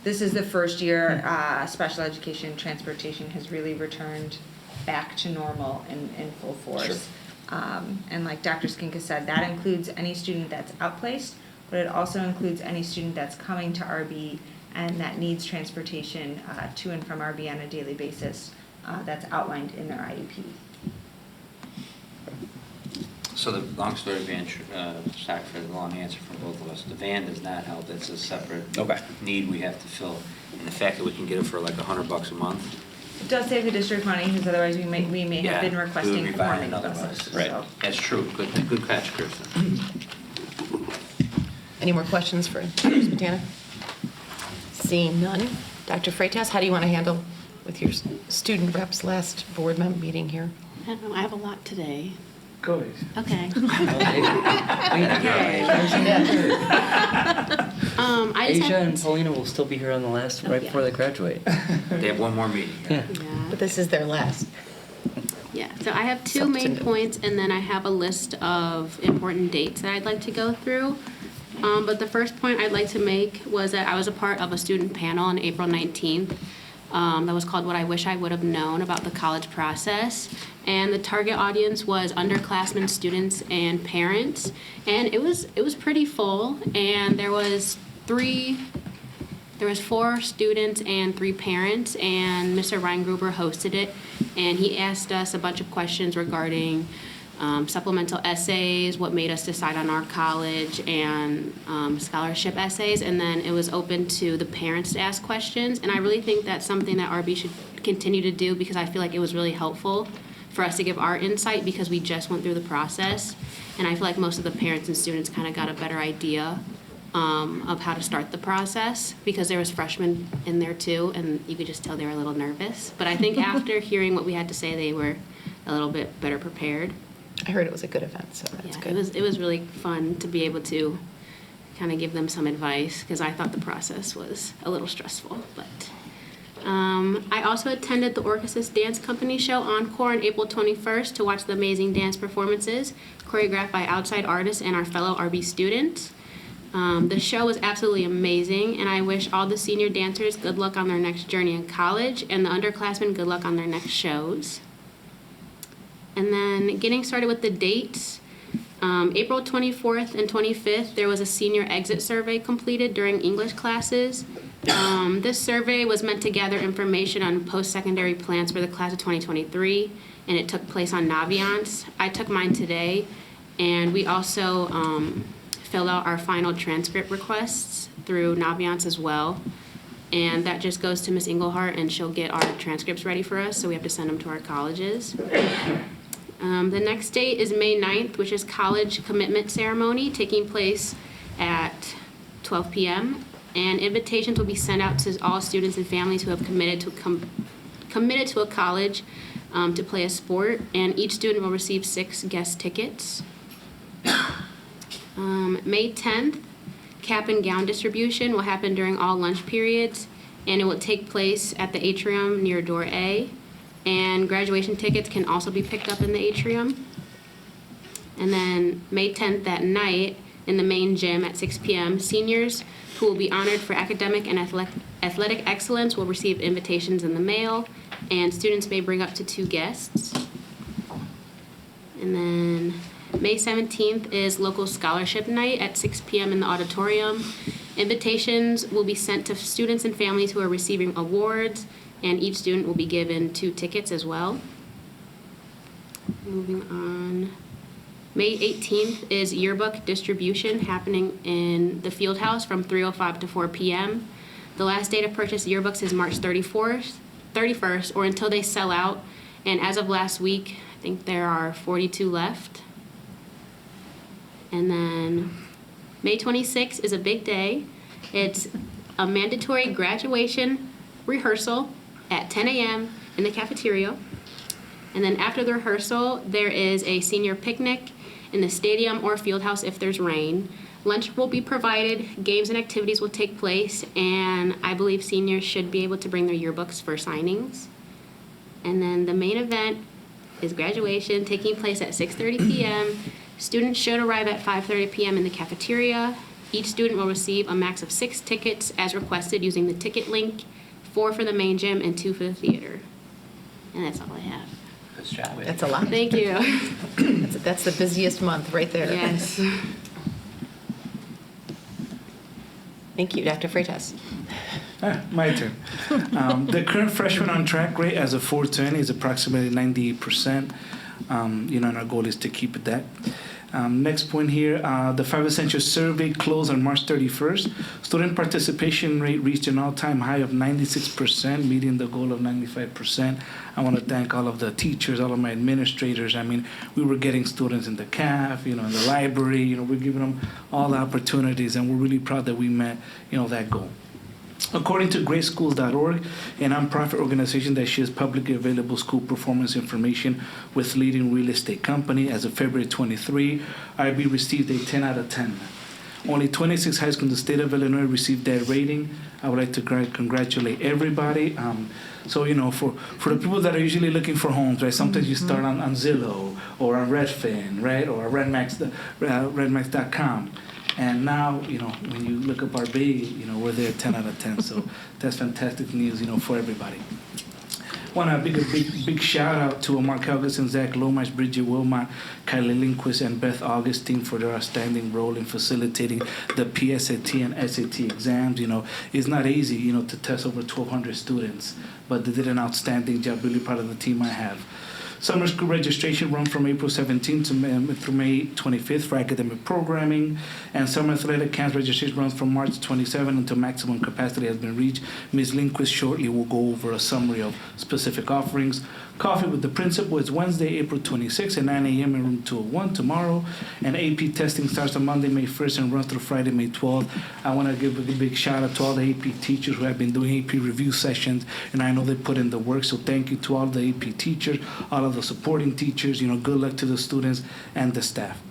This is the first year special education transportation has really returned back to normal in full force.
Sure.
And like Dr. Skinka said, that includes any student that's outplaced, but it also includes any student that's coming to RB and that needs transportation to and from RB on a daily basis that's outlined in their IEP.
So the long story being, sorry for the long answer from both of us, the van does not help. It's a separate need we have to fill. And the fact that we can get it for like $100 a month
It does save the district money, because otherwise we may have been requesting
we would be
more
buying
mini
another one.
buses.
Right,
So.
that's true. Good catch, Kirsten.
Any more questions for Ms. Botana? Seeing none. Dr. Freitas, how do you want to handle with your student reps last board member meeting here?
I don't know, I have a lot today.
Go ahead.
Okay.
Asia and Paulina will still be here on the last, right before they graduate.
They have one more meeting.
Yeah.
But this is their last.
Yeah, so I have two main points, and then I have a list of important dates that I'd like to go through. But the first point I'd like to make was that I was a part of a student panel on April 19th that was called What I Wish I Would Have Known About the College Process. And the target audience was underclassmen, students, and parents. And it was pretty full, and there was 4 students and 3 parents, and Mr. Reingruber hosted it, and he asked us a bunch of questions regarding supplemental essays, what made us decide on our college, and scholarship essays, and then it was open to the parents to ask questions, and I really think that's something that RB should continue to do, because I feel like it was really helpful for us to give our insight, because we just went through the process, and I feel like most of the parents and students kind of got a better idea of how to start the process, because there was freshmen in there too, and you could just tell they were a little nervous. But I think after hearing what we had to say, they were a little bit better prepared.
I heard it was a good event, so that's good.
It was really fun to be able to kind of give them some advice, because I thought the process was a little stressful. But I also attended the Orchesis Dance Company show Encore on April 21st to watch the amazing dance performances choreographed by outside artists and our fellow RB students. The show was absolutely amazing, and I wish all the senior dancers good luck on their next journey in college, and the underclassmen good luck on their next shows. And then getting started with the dates, April 24th and 25th, there was a senior exit survey completed during English classes. This survey was meant to gather information on post-secondary plans for the class of 2023, and it took place on Naviance. I took mine today, and we also filled out our final transcript requests through Naviance as well. And that just goes to Ms. Engelhardt, and she'll get our transcripts ready for us, so we have to send them to our colleges. The next date is May 9th, which is college commitment ceremony taking place at 12 p.m. And invitations will be sent out to all students and families who have committed to a college to play a sport, and each student will receive 6 guest tickets. May 10th, cap and gown distribution will happen during all lunch periods, and it will take place at the atrium near door A. And graduation tickets can also be picked up in the atrium. And then May 10th that night in the main gym at 6 p.m., seniors who will be honored for academic and athletic excellence will receive invitations in the mail, and students may bring up to 2 guests. And then May 17th is local scholarship night at 6 p.m. in the auditorium. Invitations will be sent to students and families who are receiving awards, and each student will be given 2 tickets as well. Moving on. May 18th is yearbook distribution happening in the field house from 3:05 to 4 p.m. The last day to purchase yearbooks is March 31st, or until they sell out. And as of last week, I think there are 42 left. And then May 26th is a big day. It's a mandatory graduation rehearsal at 10 a.m. in the cafeteria. And then after the rehearsal, there is a senior picnic in the stadium or field house if there's rain. Lunch will be provided, games and activities will take place, and I believe seniors should be able to bring their yearbooks for signings. And then the main event is graduation taking place at 6:30 p.m. Students should arrive at 5:30 p.m. in the cafeteria. Each student will receive a max of 6 tickets as requested using the ticket link, 4 for the main gym and 2 for the theater. And that's all I have.
Good job.
That's a lot.
Thank you.
That's the busiest month right there.
Yes.
Thank you, Dr. Freitas.
My turn. The current freshman on track rate as of 420 is approximately 98%. And our goal is to keep it that. Next point here, the 5 Essential Survey closed on March 31st. Student participation rate reached an all-time high of 96%, meeting the goal of 95%. I want to thank all of the teachers, all of my administrators. I mean, we were getting students in the CAF, in the library, we're giving them all the opportunities, and we're really proud that we met, that goal. According to greatschools.org, a nonprofit organization that shares publicly available school performance information with leading real estate company, as of February 23, IB received a 10 out of 10. Only 26 high schools in the state of Illinois received that rating. I would like to congratulate everybody. So, for the people that are usually looking for homes, right? Sometimes you start on Zillow or on Redfin, right? Or Redmax.com. And now, when you look up our bay, we're there 10 out of 10. So that's fantastic news, for everybody. Want to big shout out to Mark Helgeson, Zach Lomash, Bridget Wilmot, Kylie Lindquist, and Beth Augustine for their outstanding role in facilitating the PSAT and SAT exams. It's not easy, to test over 1,200 students, but they did an outstanding job. Really proud of the team I have. Summer school registration runs from April 17th through May 25th for academic programming, and summer athletic camp registration runs from March 27th until maximum capacity has been reached. Ms. Lindquist shortly will go over a summary of specific offerings. Coffee with the Principal is Wednesday, April 26th at 9 a.m. in room 201 tomorrow, and AP testing starts on Monday, May 1st and runs through Friday, May 12th. I want to give a big shout out to all the AP teachers who have been doing AP review sessions, and I know they put in the work, so thank you to all the AP teachers, all of the supporting teachers. Good luck to the students and the staff.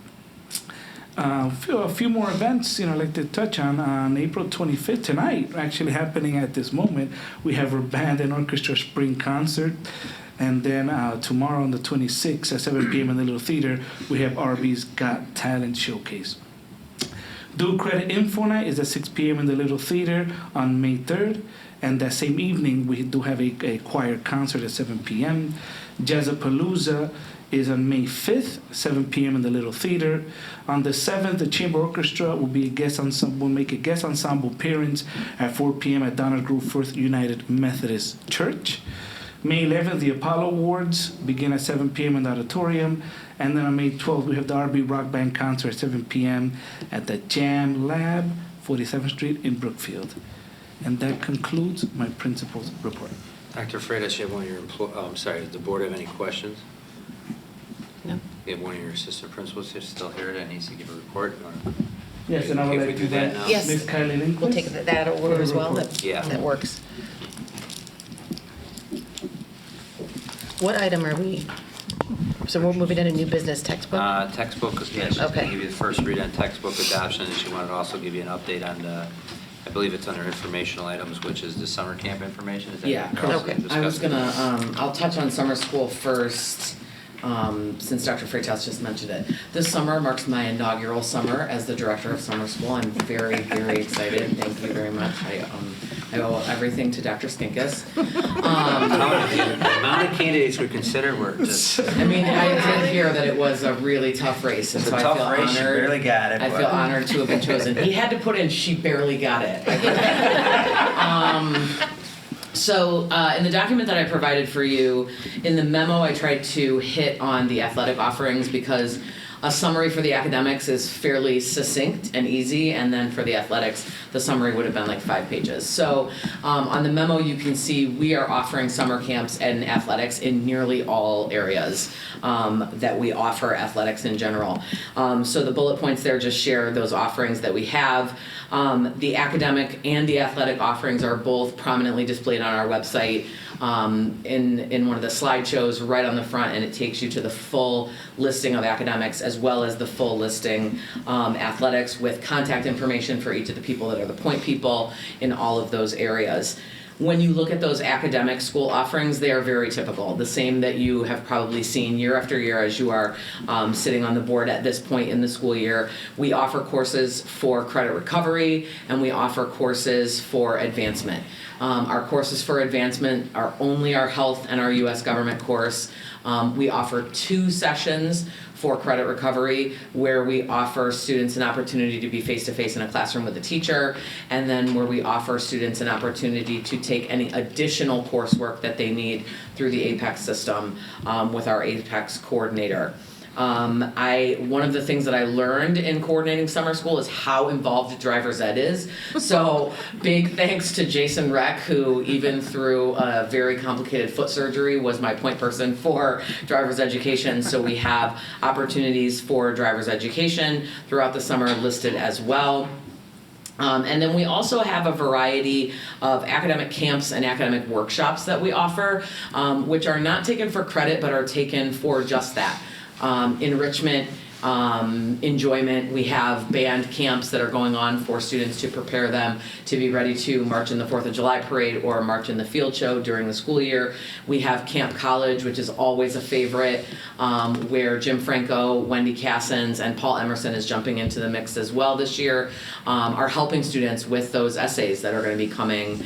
A few more events, I'd like to touch on April 25th, tonight, actually happening at this moment. We have our band and orchestra spring concert. And then tomorrow on the 26th at 7 p.m. in the Little Theater, we have RB's Got Talent Showcase. Dual Credit Info Night is at 6 p.m. in the Little Theater on May 3rd. And that same evening, we do have a choir concert at 7 p.m. Jazzapalooza is on May 5th, 7 p.m. in the Little Theater. On the 7th, the Chamber Orchestra will make a guest ensemble appearance at 4 p.m. at Donner Grove First United Methodist Church. May 11th, the Apollo Awards begin at 7 p.m. in the auditorium. And then on May 12th, we have the RB Rock Band concert at 7 p.m. at the Jam Lab, 47th Street in Brookfield. And that concludes my principal's report.
Dr. Freitas, you have one of your does the board have any questions?
No.
You have one of your assistant principals who's still here that needs to give a report? Or
Yes, and I would like to do that now.
Yes.
Ms. Kylie Lindquist?
We'll take that order as well.
Yeah.
That works. What item are we? So we're moving into new business textbook?
Textbook, yeah, she's going
Okay.
to give you the first read on textbook adoption, and she wanted to also give you an update on the, I believe it's under informational items, which is the summer camp information. Is that
Yeah,
what you're also
correct. I was
discussing?
gonna, I'll touch on summer school first, since Dr. Freitas just mentioned it. This summer marks my inaugural summer as the director of summer school. I'm very, very excited. Thank you very much. I owe everything to Dr. Skinkus.
The amount of candidates we consider were just.
I mean, I did hear that it was a really tough race, and
It's
so
a
I
tough
feel
race. You
honored.
barely got it,
I feel
but-
honored to have been chosen. He had to put in, she barely got it. So in the document that I provided for you, in the memo I tried to hit on the athletic offerings because a summary for the academics is fairly succinct and easy, and then for the athletics, the summary would have been like 5 pages. So on the memo you can see we are offering summer camps and athletics in nearly all areas that we offer athletics in general. So the bullet points there just share those offerings that we have. The academic and the athletic offerings are both prominently displayed on our website in one of the slideshows right on the front, and it takes you to the full listing of academics as well as the full listing athletics with contact information for each of the people that are the point people in all of those areas. When you look at those academic school offerings, they are very typical, the same that you have probably seen year after year as you are sitting on the board at this point in the school year. We offer courses for credit recovery, and we offer courses for advancement. Our courses for advancement are only our health and our U.S. government course. We offer 2 sessions for credit recovery where we offer students an opportunity to be face-to-face in a classroom with a teacher, and then where we offer students an opportunity to take any additional coursework that they need through the APEX system with our APEX coordinator. One of the things that I learned in coordinating summer school is how involved driver's ed is. So big thanks to Jason Reck, who even through a very complicated foot surgery was my point person for driver's education. So we have opportunities for driver's education throughout the summer listed as well. And then we also have a variety of academic camps and academic workshops that we offer, which are not taken for credit, but are taken for just that. Enrichment, enjoyment. We have band camps that are going on for students to prepare them to be ready to march in the 4th of July parade or march in the field show during the school year. We have Camp College, which is always a favorite, where Jim Franco, Wendy Cassens, and Paul Emerson is jumping into the mix as well this year, are helping students with those essays that are going to be coming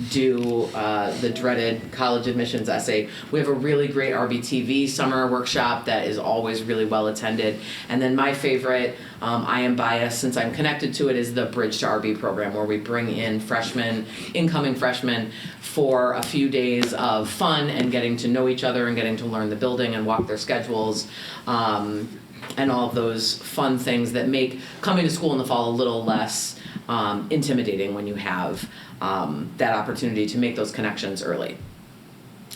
due, the dreaded college admissions essay. We have a really great RBTV summer workshop that is always really well attended. And then my favorite, I am biased since I'm connected to it, is the Bridge to RB program, where we bring in incoming freshmen for a few days of fun and getting to know each other and getting to learn the building and walk their schedules, and all of those fun things that make coming to school in the fall a little less intimidating when you have that opportunity to make those connections early.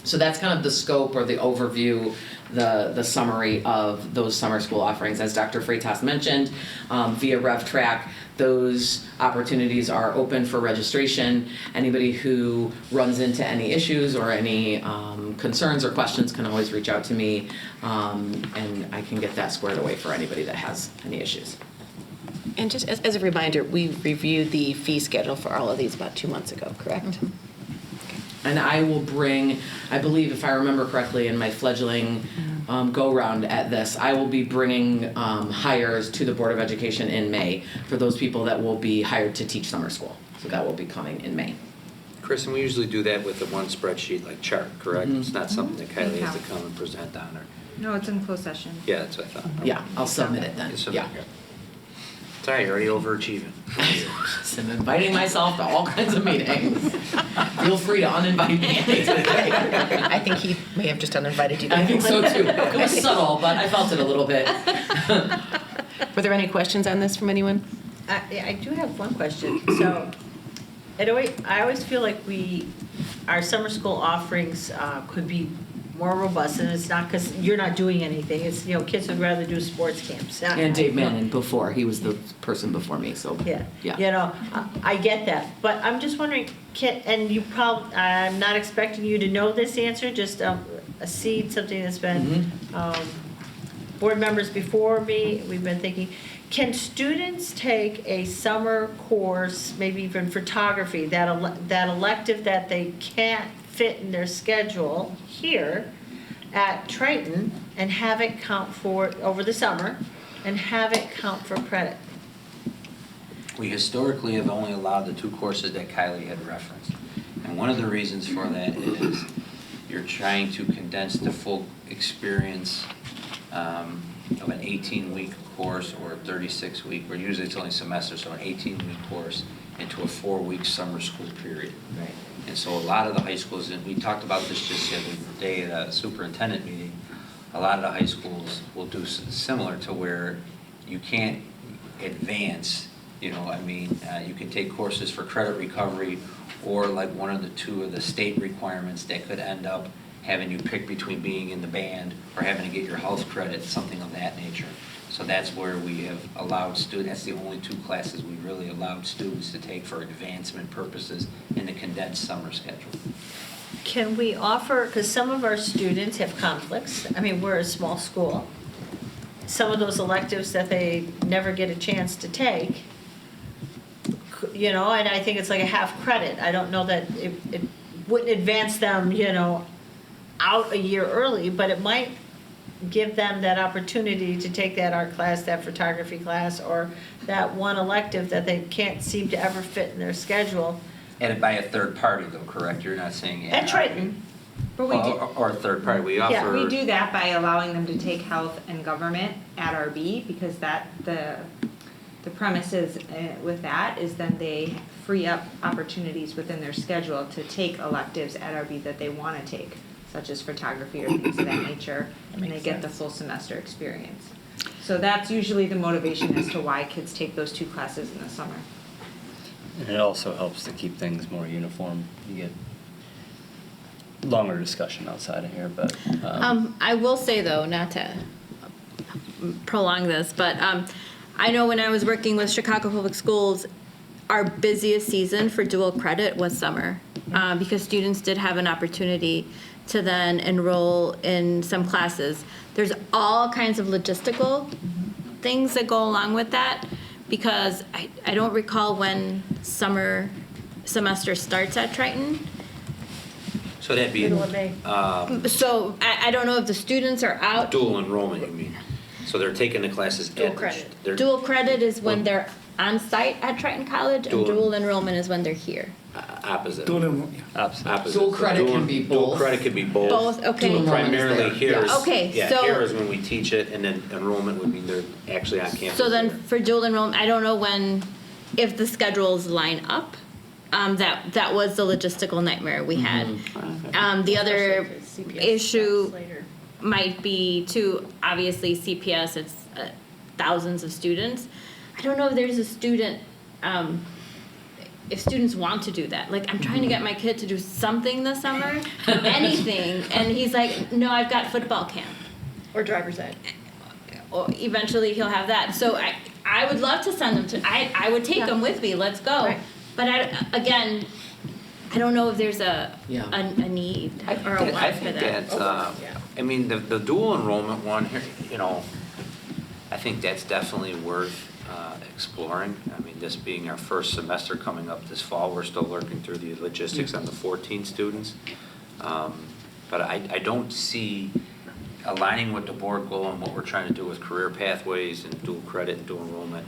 So that's kind of the scope or the overview, the summary of those summer school offerings. As Dr. Freitas mentioned, via RevTrack, those opportunities are open for registration. Anybody who runs into any issues or any concerns or questions can always reach out to me, and I can get that squared away for anybody that has any issues.
And just as a reminder, we reviewed the fee schedule for all of these about 2 months ago, correct?
Mm-hmm. And I will bring, I believe if I remember correctly in my fledgling go-round at this, I will be bringing hires to the Board of Education in May for those people that will be hired to teach summer school. So that will be coming in May.
Chris, and we usually do that with the one spreadsheet like chart, correct?
Mm-hmm.
It's not something that Kylie has to come and present on, or?
No, it's in closed session.
Yeah, that's what I thought.
Yeah, I'll submit it then.
You submit
Yeah.
it. It's all right, you're already overachieving.
I'm inviting myself to all kinds of meetings. Feel free to uninvite me anytime.
I think he may have just uninvited you.
I think so too. It was subtle, but I felt it a little bit.
Were there any questions on this from anyone?
I do have one question. So, I always feel like our summer school offerings could be more robust, and it's not because you're not doing anything. It's, kids would rather do sports camps.
And Dave Mannon before, he was the person before me, so.
Yeah. I get that, but I'm just wondering, I'm not expecting you to know this answer, just a seed, something that's been, board members before me, we've been thinking, can students take a summer course, maybe even photography, that elective that they can't fit in their schedule here at Triton, and have it count for, over the summer, and have it count for credit?
We historically have only allowed the 2 courses that Kylie had referenced. And one of the reasons for that is you're trying to condense the full experience of an 18-week course or a 36-week, or usually it's only semester, so an 18-week course into a 4-week summer school period.
Right.
And so a lot of the high schools, and we talked about this just the other day at a superintendent meeting, a lot of the high schools will do similar to where you can't advance, you can take courses for credit recovery, or like one of the 2 of the state requirements that could end up having you pick between being in the band or having to get your health credit, something of that nature. So that's where we have allowed students, that's the only 2 classes we really allowed students to take for advancement purposes in the condensed summer schedule.
Can we offer, because some of our students have conflicts, we're a small school, some of those electives that they never get a chance to take, and I think it's like a half credit. I don't know that it wouldn't advance them, out a year early, but it might give them that opportunity to take that art class, that photography class, or that one elective that they can't seem to ever fit in their schedule.
And by a third party though, correct? You're not saying.
At Triton.
But we do,
or a third party, we offer.
yeah, we do that by allowing them to take health and government at RB, because the premise is with that is then they free up opportunities within their schedule to take electives at RB that they want to take. such as photography or things of that nature, and they get the full semester experience. So that's usually the motivation as to why kids take those 2 classes in the summer.
And it also helps to keep things more uniform. You get longer discussion outside of here, but.
I will say though, not to prolong this, but I know when I was working with Chicago Public Schools, our busiest season for dual credit was summer, because students did have an opportunity to then enroll in some classes. There's all kinds of logistical things that go along with that, because I don't recall when summer semester starts at Triton.
So that'd be.
Middle of May.
So I don't know if the students are out.
Dual enrollment, you mean? So they're taking the classes
Dual
at
credit.
they're
Dual credit is when they're on site at Triton College, and dual enrollment is when they're here.
opposite.
Opposite.
Dual credit can be
Dual
both.
credit could be both.
Both, okay. Dual enrollment is
Primarily
there.
here is,
Yeah. Okay,
yeah,
so-
here is when we teach it, and then enrollment would mean they're actually on campus.
So then for dual enrollment, I don't know if the schedules line up. That was the logistical nightmare we had. The other issue might be too, obviously CPS, it's thousands of students. I don't know if there's a student, if students want to do that. Like, I'm trying to get my kid to do something this summer, anything, and he's like, no, I've got football camp.
Or driver's ed.
Or eventually he'll have that. So I would love to send them to, I would take them with me, let's go.
Right.
But I don't know if there's a need or a
I
want for
think
that.
that, I mean, the dual enrollment one here, you know, I think that's definitely worth exploring. I mean, this being our first semester coming up this fall, we're still working through the logistics on the 14 students. But I don't see aligning with the board goal and what we're trying to do with career pathways and dual credit and dual enrollment.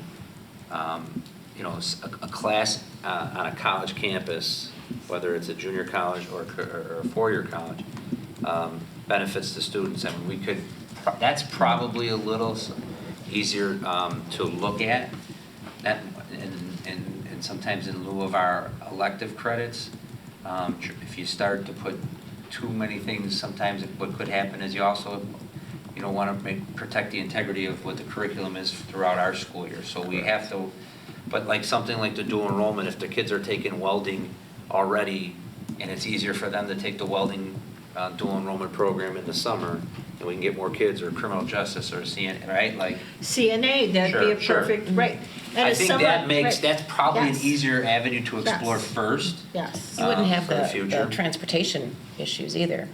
You know, a class on a college campus, whether it's a junior college or a four-year college, benefits the students. I mean, that's probably a little easier to look at, that, and sometimes in lieu of our elective credits. If you start to put too many things, sometimes what could happen is you also, you know, want to protect the integrity of what the curriculum is throughout our school year. So we have to, but like something like the dual enrollment, if the kids are taking welding already, and it's easier for them to take the welding dual enrollment program in the summer, and we can get more kids, or criminal justice, or CNA, right? Like
CNA, that'd be a perfect, right. And
I
it's
think
summer-
that makes,
right.
that's probably
Yes.
an easier avenue to explore
Yes.
first.
Yes.
You wouldn't have
for the future.
the transportation issues either.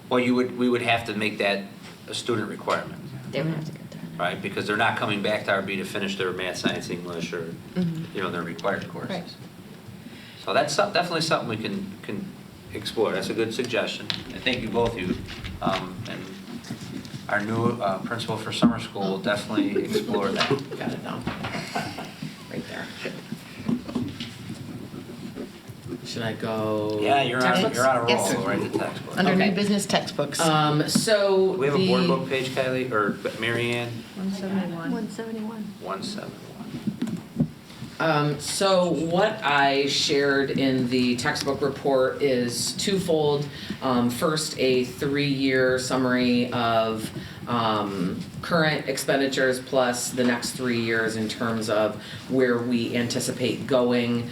Well, we would have to make that a student requirement,
They would have to get that.
right? Because they're not coming back to RB to finish their math, science, English, or, you know, their required courses.
Right.
So that's definitely something we can explore. That's a good suggestion. And thank you, both of you. And our new principal for summer school will definitely explore that.
Got it down. Right there. Should I go?
Yeah, you're on
Textbooks?
a roll,
Yes.
right, the textbook.
Under
Okay.
new business textbooks.
So
Do we have a
the-
board book page, Kylie, or Mary Ann?
171.
171.
So what I shared in the textbook report is twofold. First, a 3-year summary of current expenditures plus the next 3 years in terms of where we anticipate going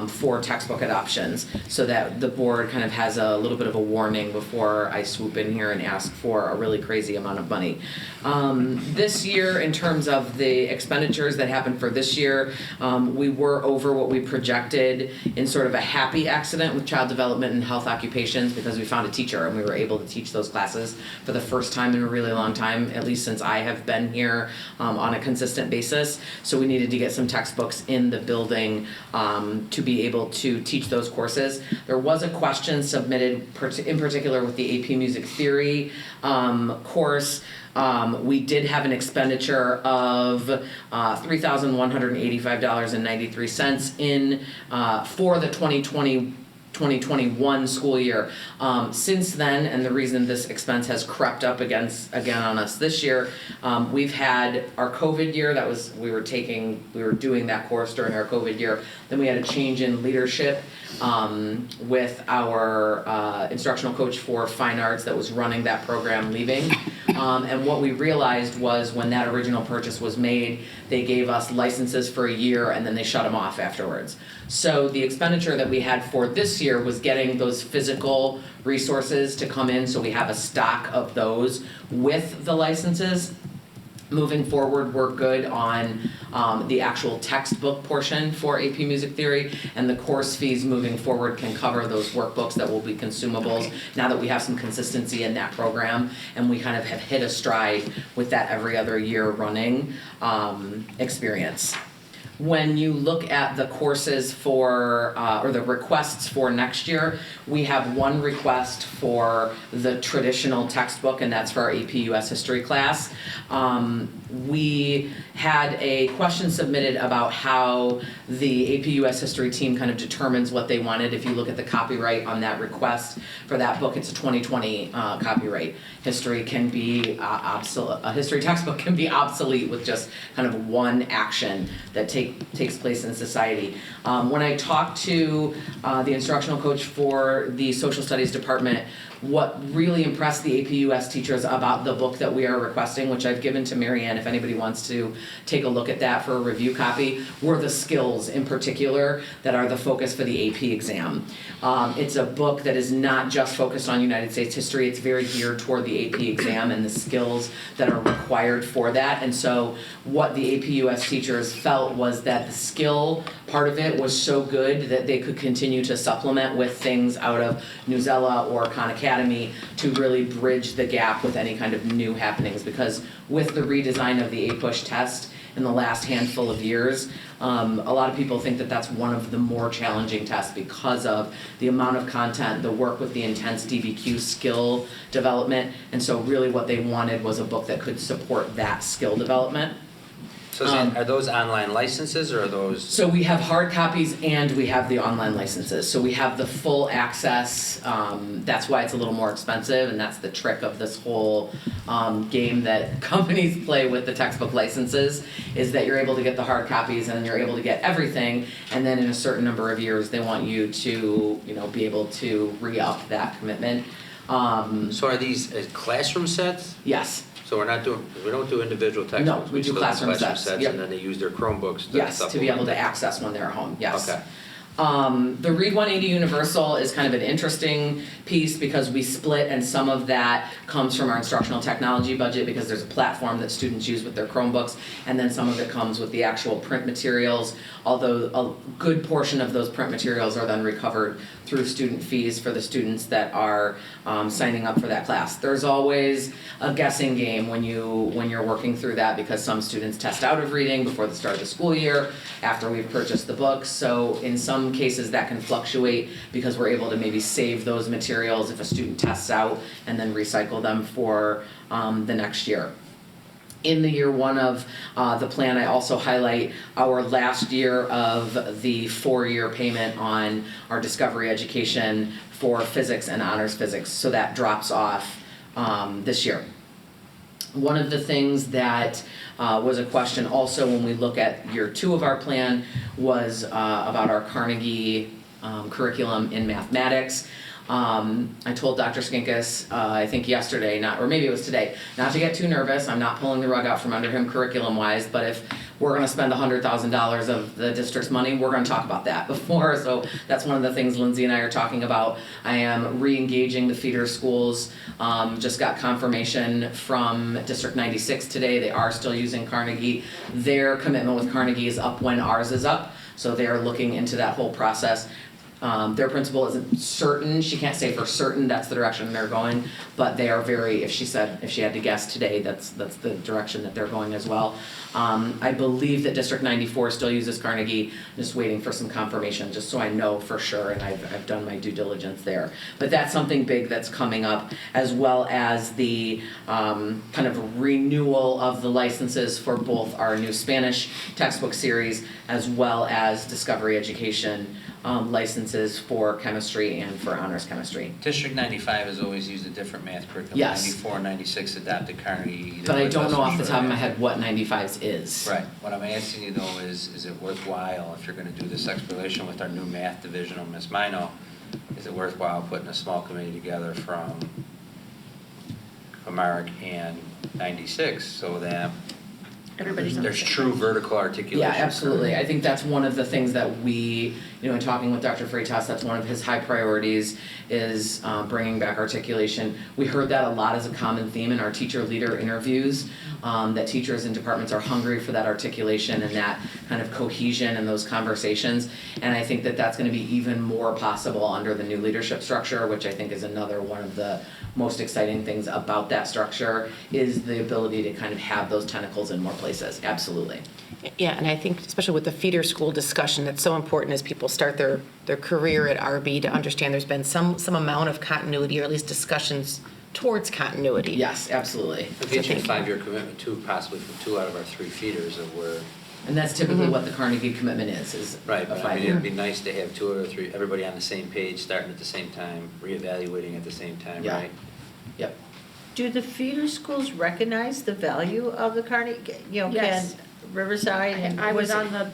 for textbook adoptions, so that the board kind of has a little bit of a warning before I swoop in here and ask for a really crazy amount of money. This year, in terms of the expenditures that happened for this year, we were over what we projected in sort of a happy accident with child development and health occupations, because we found a teacher and we were able to teach those classes for the first time in a really long time, at least since I have been here on a consistent basis. So we needed to get some textbooks in the building to be able to teach those courses. There was a question submitted in particular with the AP Music Theory course. We did have an expenditure of $3,185.93 for the 2021 2021 school year. Since then, and the reason this expense has crept up again on us this year, we've had our COVID year. We were doing that course during our COVID year. Then we had a change in leadership with our instructional coach for fine arts that was running that program leaving. And what we realized was when that original purchase was made, they gave us licenses for a year and then they shut them off afterwards. So the expenditure that we had for this year was getting those physical resources to come in, so we have a stock of those with the licenses. Moving forward, we're good on the actual textbook portion for AP Music Theory, and the course fees moving forward can cover those workbooks that will be consumables now that we have some consistency in that program, and we kind of have hit a stride with that every other year running experience. When you look at the courses for, or the requests for next year, we have one request for the traditional textbook, and that's for our AP US History class. We had a question submitted about how the AP US History team kind of determines what they wanted. If you look at the copyright on that request for that book, it's a 2020 copyright. History can be obsolete. A history textbook can be obsolete with just kind of one action that takes place in society. When I talked to the instructional coach for the social studies department, what really impressed the AP US teachers about the book that we are requesting, which I've given to Mary Ann if anybody wants to take a look at that for a review copy, were the skills in particular that are the focus for the AP exam. It's a book that is not just focused on United States history, it's very geared toward the AP exam and the skills that are required for that. And so what the AP US teachers felt was that the skill part of it was so good that they could continue to supplement with things out of Newsella or Khan Academy to really bridge the gap with any kind of new happenings, because with the redesign of the APUSH test in the last handful of years, a lot of people think that that's one of the more challenging tests because of the amount of content, the work with the intense DBQ skill development, and so really what they wanted was a book that could support that skill development.
So are those online licenses or are those?
So we have hard copies and we have the online licenses. So we have the full access. That's why it's a little more expensive, and that's the trick of this whole game that companies play with the textbook licenses, is that you're able to get the hard copies and you're able to get everything, and then in a certain number of years they want you to, be able to re-up that commitment.
So are these classroom sets?
Yes.
So we don't do individual textbooks?
No, we do
still
classroom sets. Yep.
And then they use their Chromebooks to
Yes, to be able to
supplement.
access when they're at home, yes.
Okay.
The Read 180 Universal is kind of an interesting piece because we split, and some of that comes from our instructional technology budget because there's a platform that students use with their Chromebooks, and then some of it comes with the actual print materials, although a good portion of those print materials are then recovered through student fees for the students that are signing up for that class. There's always a guessing game when you're working through that, because some students test out of reading before the start of the school year, after we've purchased the books, so in some cases that can fluctuate because we're able to maybe save those materials if a student tests out and then recycle them for the next year. In the year one of the plan, I also highlight our last year of the 4-year payment on our Discovery education for physics and honors physics, so that drops off this year. One of the things that was a question also when we look at year 2 of our plan was about our Carnegie curriculum in mathematics. I told Dr. Skinkis, I think yesterday, or maybe it was today, not to get too nervous. I'm not pulling the rug out from under him curriculum-wise, but if we're going to spend $100,000 of the district's money, we're going to talk about that before. So that's one of the things Lindsay and I are talking about. I am re-engaging the feeder schools. Just got confirmation from District 96 today. They are still using Carnegie. Their commitment with Carnegie is up when ours is up. So they're looking into that whole process. Their principal isn't certain, she can't say for certain that's the direction they're going, but they are very, if she had to guess today, that's the direction that they're going as well. I believe that District 94 still uses Carnegie, I'm just waiting for some confirmation, just so I know for sure, and I've done my due diligence there. But that's something big that's coming up, as well as the kind of renewal of the licenses for both our new Spanish textbook series, as well as Discovery Education. licenses for chemistry and for honors chemistry.
District 95 has always used a different math curriculum.
Yes.
94 and 96 adopted Carnegie.
But I don't know off the
Sure.
top of my head what 95's is.
Right. What I'm asking you though is it worthwhile, if you're gonna do this exploration with our new math divisional, Ms. Mino, is it worthwhile putting a small committee together from Amaric and 96 so that
Everybody's on the
there's
same
true
page.
vertical articulation?
Yeah, absolutely. I think that's one of the things that we, you know, in talking with Dr. Freitas, that's one of his high priorities is bringing back articulation. We heard that a lot as a common theme in our teacher leader interviews, that teachers and departments are hungry for that articulation and that kind of cohesion and those conversations. And I think that that's going to be even more possible under the new leadership structure, which I think is another one of the most exciting things about that structure is the ability to kind of have those tentacles in more places. Absolutely.
Yeah, and I think especially with the feeder school discussion, it's so important as people start their career at RB to understand there's been some amount of continuity or at least discussions towards continuity.
Yes, absolutely.
We'll get you a 5-year commitment too, possibly from 2 out of our 3 feeders of where.
And that's typically what the Carnegie commitment is
Right,
a
but I mean,
5-year.
it'd be nice to have 2 or 3, everybody on the same page, starting at the same time, reevaluating at the same time,
Yeah.
right?
Yep.
Do the feeder schools recognize the value of the Carnegie, you know,
Yes.
can Riverside and?
I was on the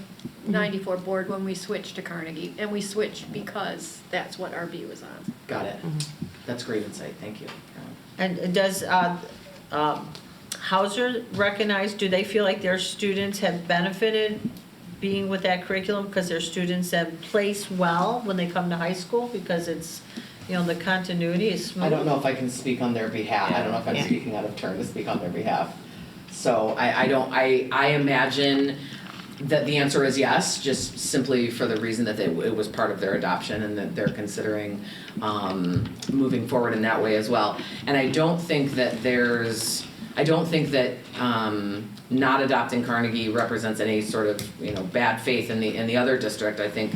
94 board when we switched to Carnegie, and we switched because that's what RB was on.
Got it. That's great insight. Thank you.
And does Hauser recognize, do they feel like their students have benefited being with that curriculum because their students have placed well when they come to high school because it's, you know, the continuity is smooth?
I don't know if I can speak on their behalf. I don't know if I'm
Yeah.
speaking out of turn to speak on their behalf. So I imagine that the answer is yes, just simply for the reason that it was part of their adoption and that they're considering moving forward in that way as well. And I don't think that not adopting Carnegie represents any sort of, you know, bad faith in the other district. I think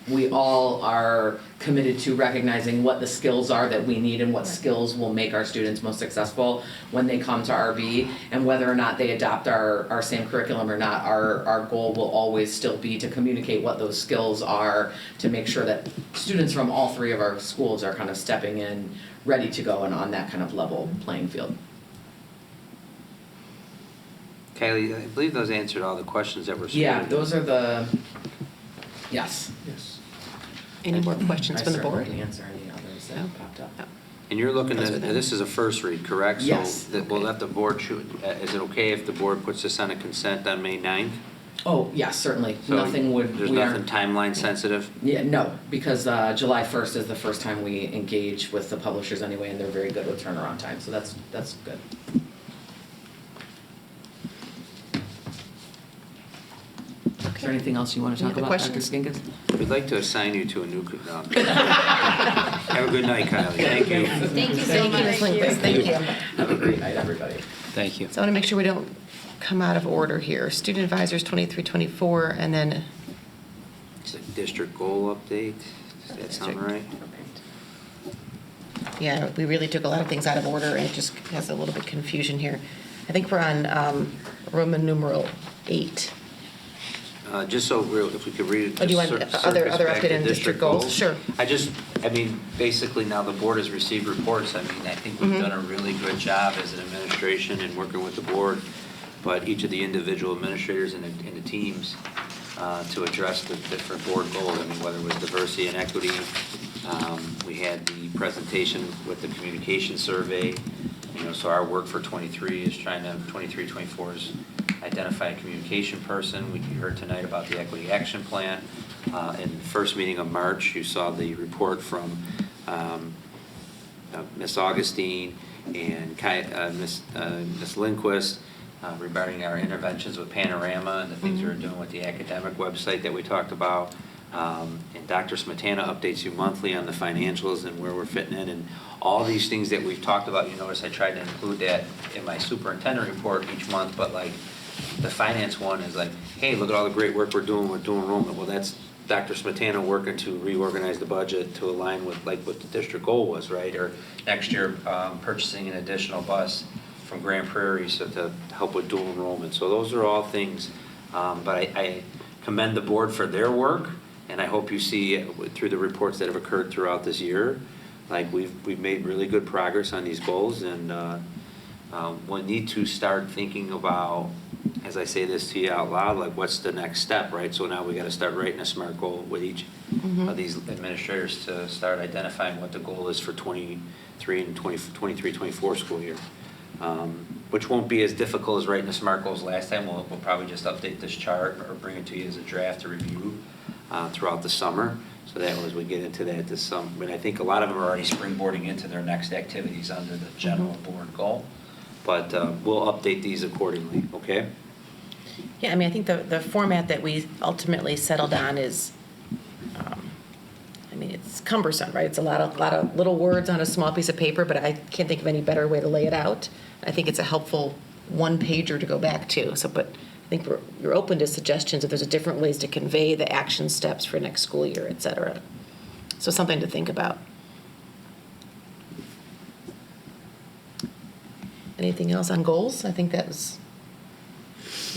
we all are committed to recognizing what the skills are that we need and what skills will make our students most successful when they come to RB, and whether or not they adopt our same curriculum or not, our goal will always still be to communicate what those skills are to make sure that students from all 3 of our schools are kind of stepping in, ready to go and on that kind of level playing field.
Kylie, I believe those answered all the questions that were submitted.
Yeah, those are the, yes.
Yes.
Any more questions from the board?
I certainly can answer any others that popped up.
And you're looking
Those
at,
are them.
this is a first read, correct?
Yes.
So we'll let the board shoot, is it okay if the board puts this on a consent on May 9th?
Oh, yes, certainly.
So
Nothing would,
There's
we
nothing
aren't,
timeline sensitive?
yeah, no, because July 1st is the first time we engage with the publishers anyway, and they're very good with turnaround time, so that's good. Is there anything else you want to
Any
talk
other
about, Dr.
questions?
Skinkis?
We'd like to assign you to a new, have a good night, Kylie, thank you.
Thank you so much.
Ms. Lindquist. Thank you.
Have a great night, everybody.
Thank you.
So I want to make sure we don't come out of order here. Student advisors 23, 24, and then
It's a district goal update, does that sound right?
yeah, we really took a lot of things out of order, and it just has a little bit confusion here. I think we're on Roman numeral 8.
Just so if we could read it.
Oh, do you want
just
other
circus back
update
to
in district goals? Sure.
I mean, basically now the board has received reports. I mean, I think we've done a really good job as an administration in working with the board, but each of the individual administrators and the teams to address the different board goals. I mean, whether it was diversity and equity, we had the presentation with the communication survey. You know, so our work for 23 is trying to, 23, 24 is identify a communication person. We heard tonight about the equity action plan. In the first meeting of March, you saw the report from Ms. Augustine and Ms. Lindquist regarding our interventions with Panorama and the things we were doing with the academic website that we talked about. And Dr. Smetana updates you monthly on the financials and where we're fitting in, and all these things that we've talked about. You notice I tried to include that in my superintendent report each month, but like the finance one is like, hey, look at all the great work we're doing with dual enrollment. Well, that's Dr. Smetana working to reorganize the budget to align with like what the district goal was, right? Or next year purchasing an additional bus from Grand Prairie so to help with dual enrollment. So those are all things, but I commend the board for their work And I hope you see through the reports that have occurred throughout this year, like we've made really good progress on these goals, and we'll need to start thinking about, as I say this to you out loud, like what's the next step, right? So now we got to start writing a SMART goal with each of these administrators to start identifying what the goal is for 23 and 24 school year. Which won't be as difficult as writing the SMART goals last time. We'll probably just update this chart or bring it to you as a draft to review throughout the summer. So that as we get into that this summer, but I think a lot of them are already springboarding into their next activities under the general board goal. But we'll update these accordingly, okay?
Yeah, I mean, I think the format that we ultimately settled on is, I mean, it's cumbersome, right? It's a lot of little words on a small piece of paper, but I can't think of any better way to lay it out. I think it's a helpful one-pager to go back to. So, but I think you're open to suggestions if there's different ways to convey the action steps for next school year, et cetera. So something to think about. Anything else on goals? I think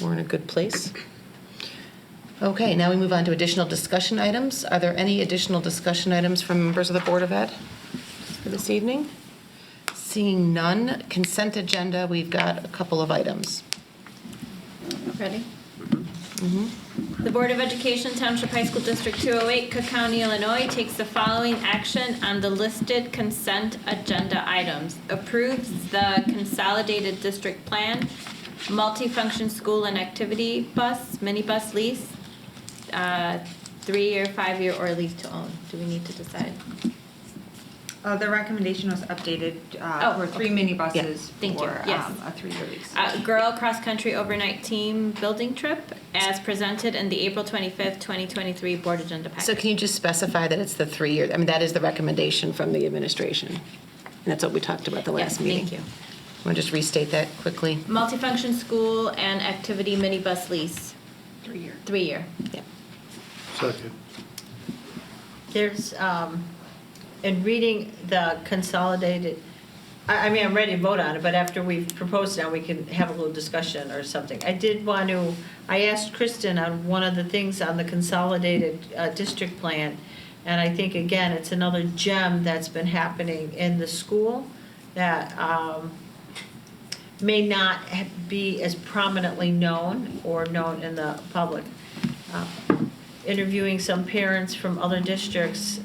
we're in a good place. Okay, now we move on to additional discussion items. Are there any additional discussion items from members of the Board of Ed for this evening? Seeing none, consent agenda, we've got a couple of items.
Ready? The Board of Education, Township High School District 208, Cook County, Illinois, takes the following action on the listed consent agenda items. Approves the consolidated district plan, multifunction school and activity bus, minibus lease, 3-year, 5-year, or lease to own. Do we need to decide?
The recommendation was updated for 3 minibuses for a 3-year lease.
Girl cross-country overnight team building trip as presented in the April 25th, 2023 board agenda package.
So can you just specify that it's the 3-year? I mean, that is the recommendation from the administration. And that's what we talked about the last meeting.
Thank you.
Want to just restate that quickly?
Multifunction school and activity minibus lease.
3-year.
3-year.
Yeah.
Second.
There's, in reading the consolidated, I mean, I'm ready to vote on it, but after we've proposed it, now we can have a little discussion or something. I asked Kristen on one of the things on the consolidated district plan, and I think, again, it's another gem that's been happening in the school that may not be as prominently known or known in the public. Interviewing some parents from other districts,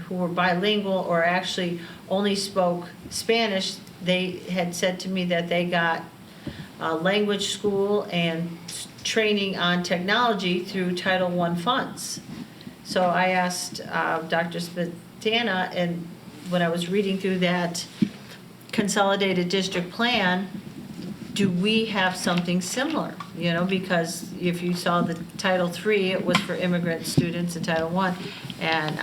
who were bilingual or actually only spoke Spanish, they had said to me that they got language school and training on technology through Title I funds. So I asked Dr. Spatana, and when I was reading through that consolidated district plan, do we have something similar? You know, because if you saw the Title III, it was for immigrant students in Title I. And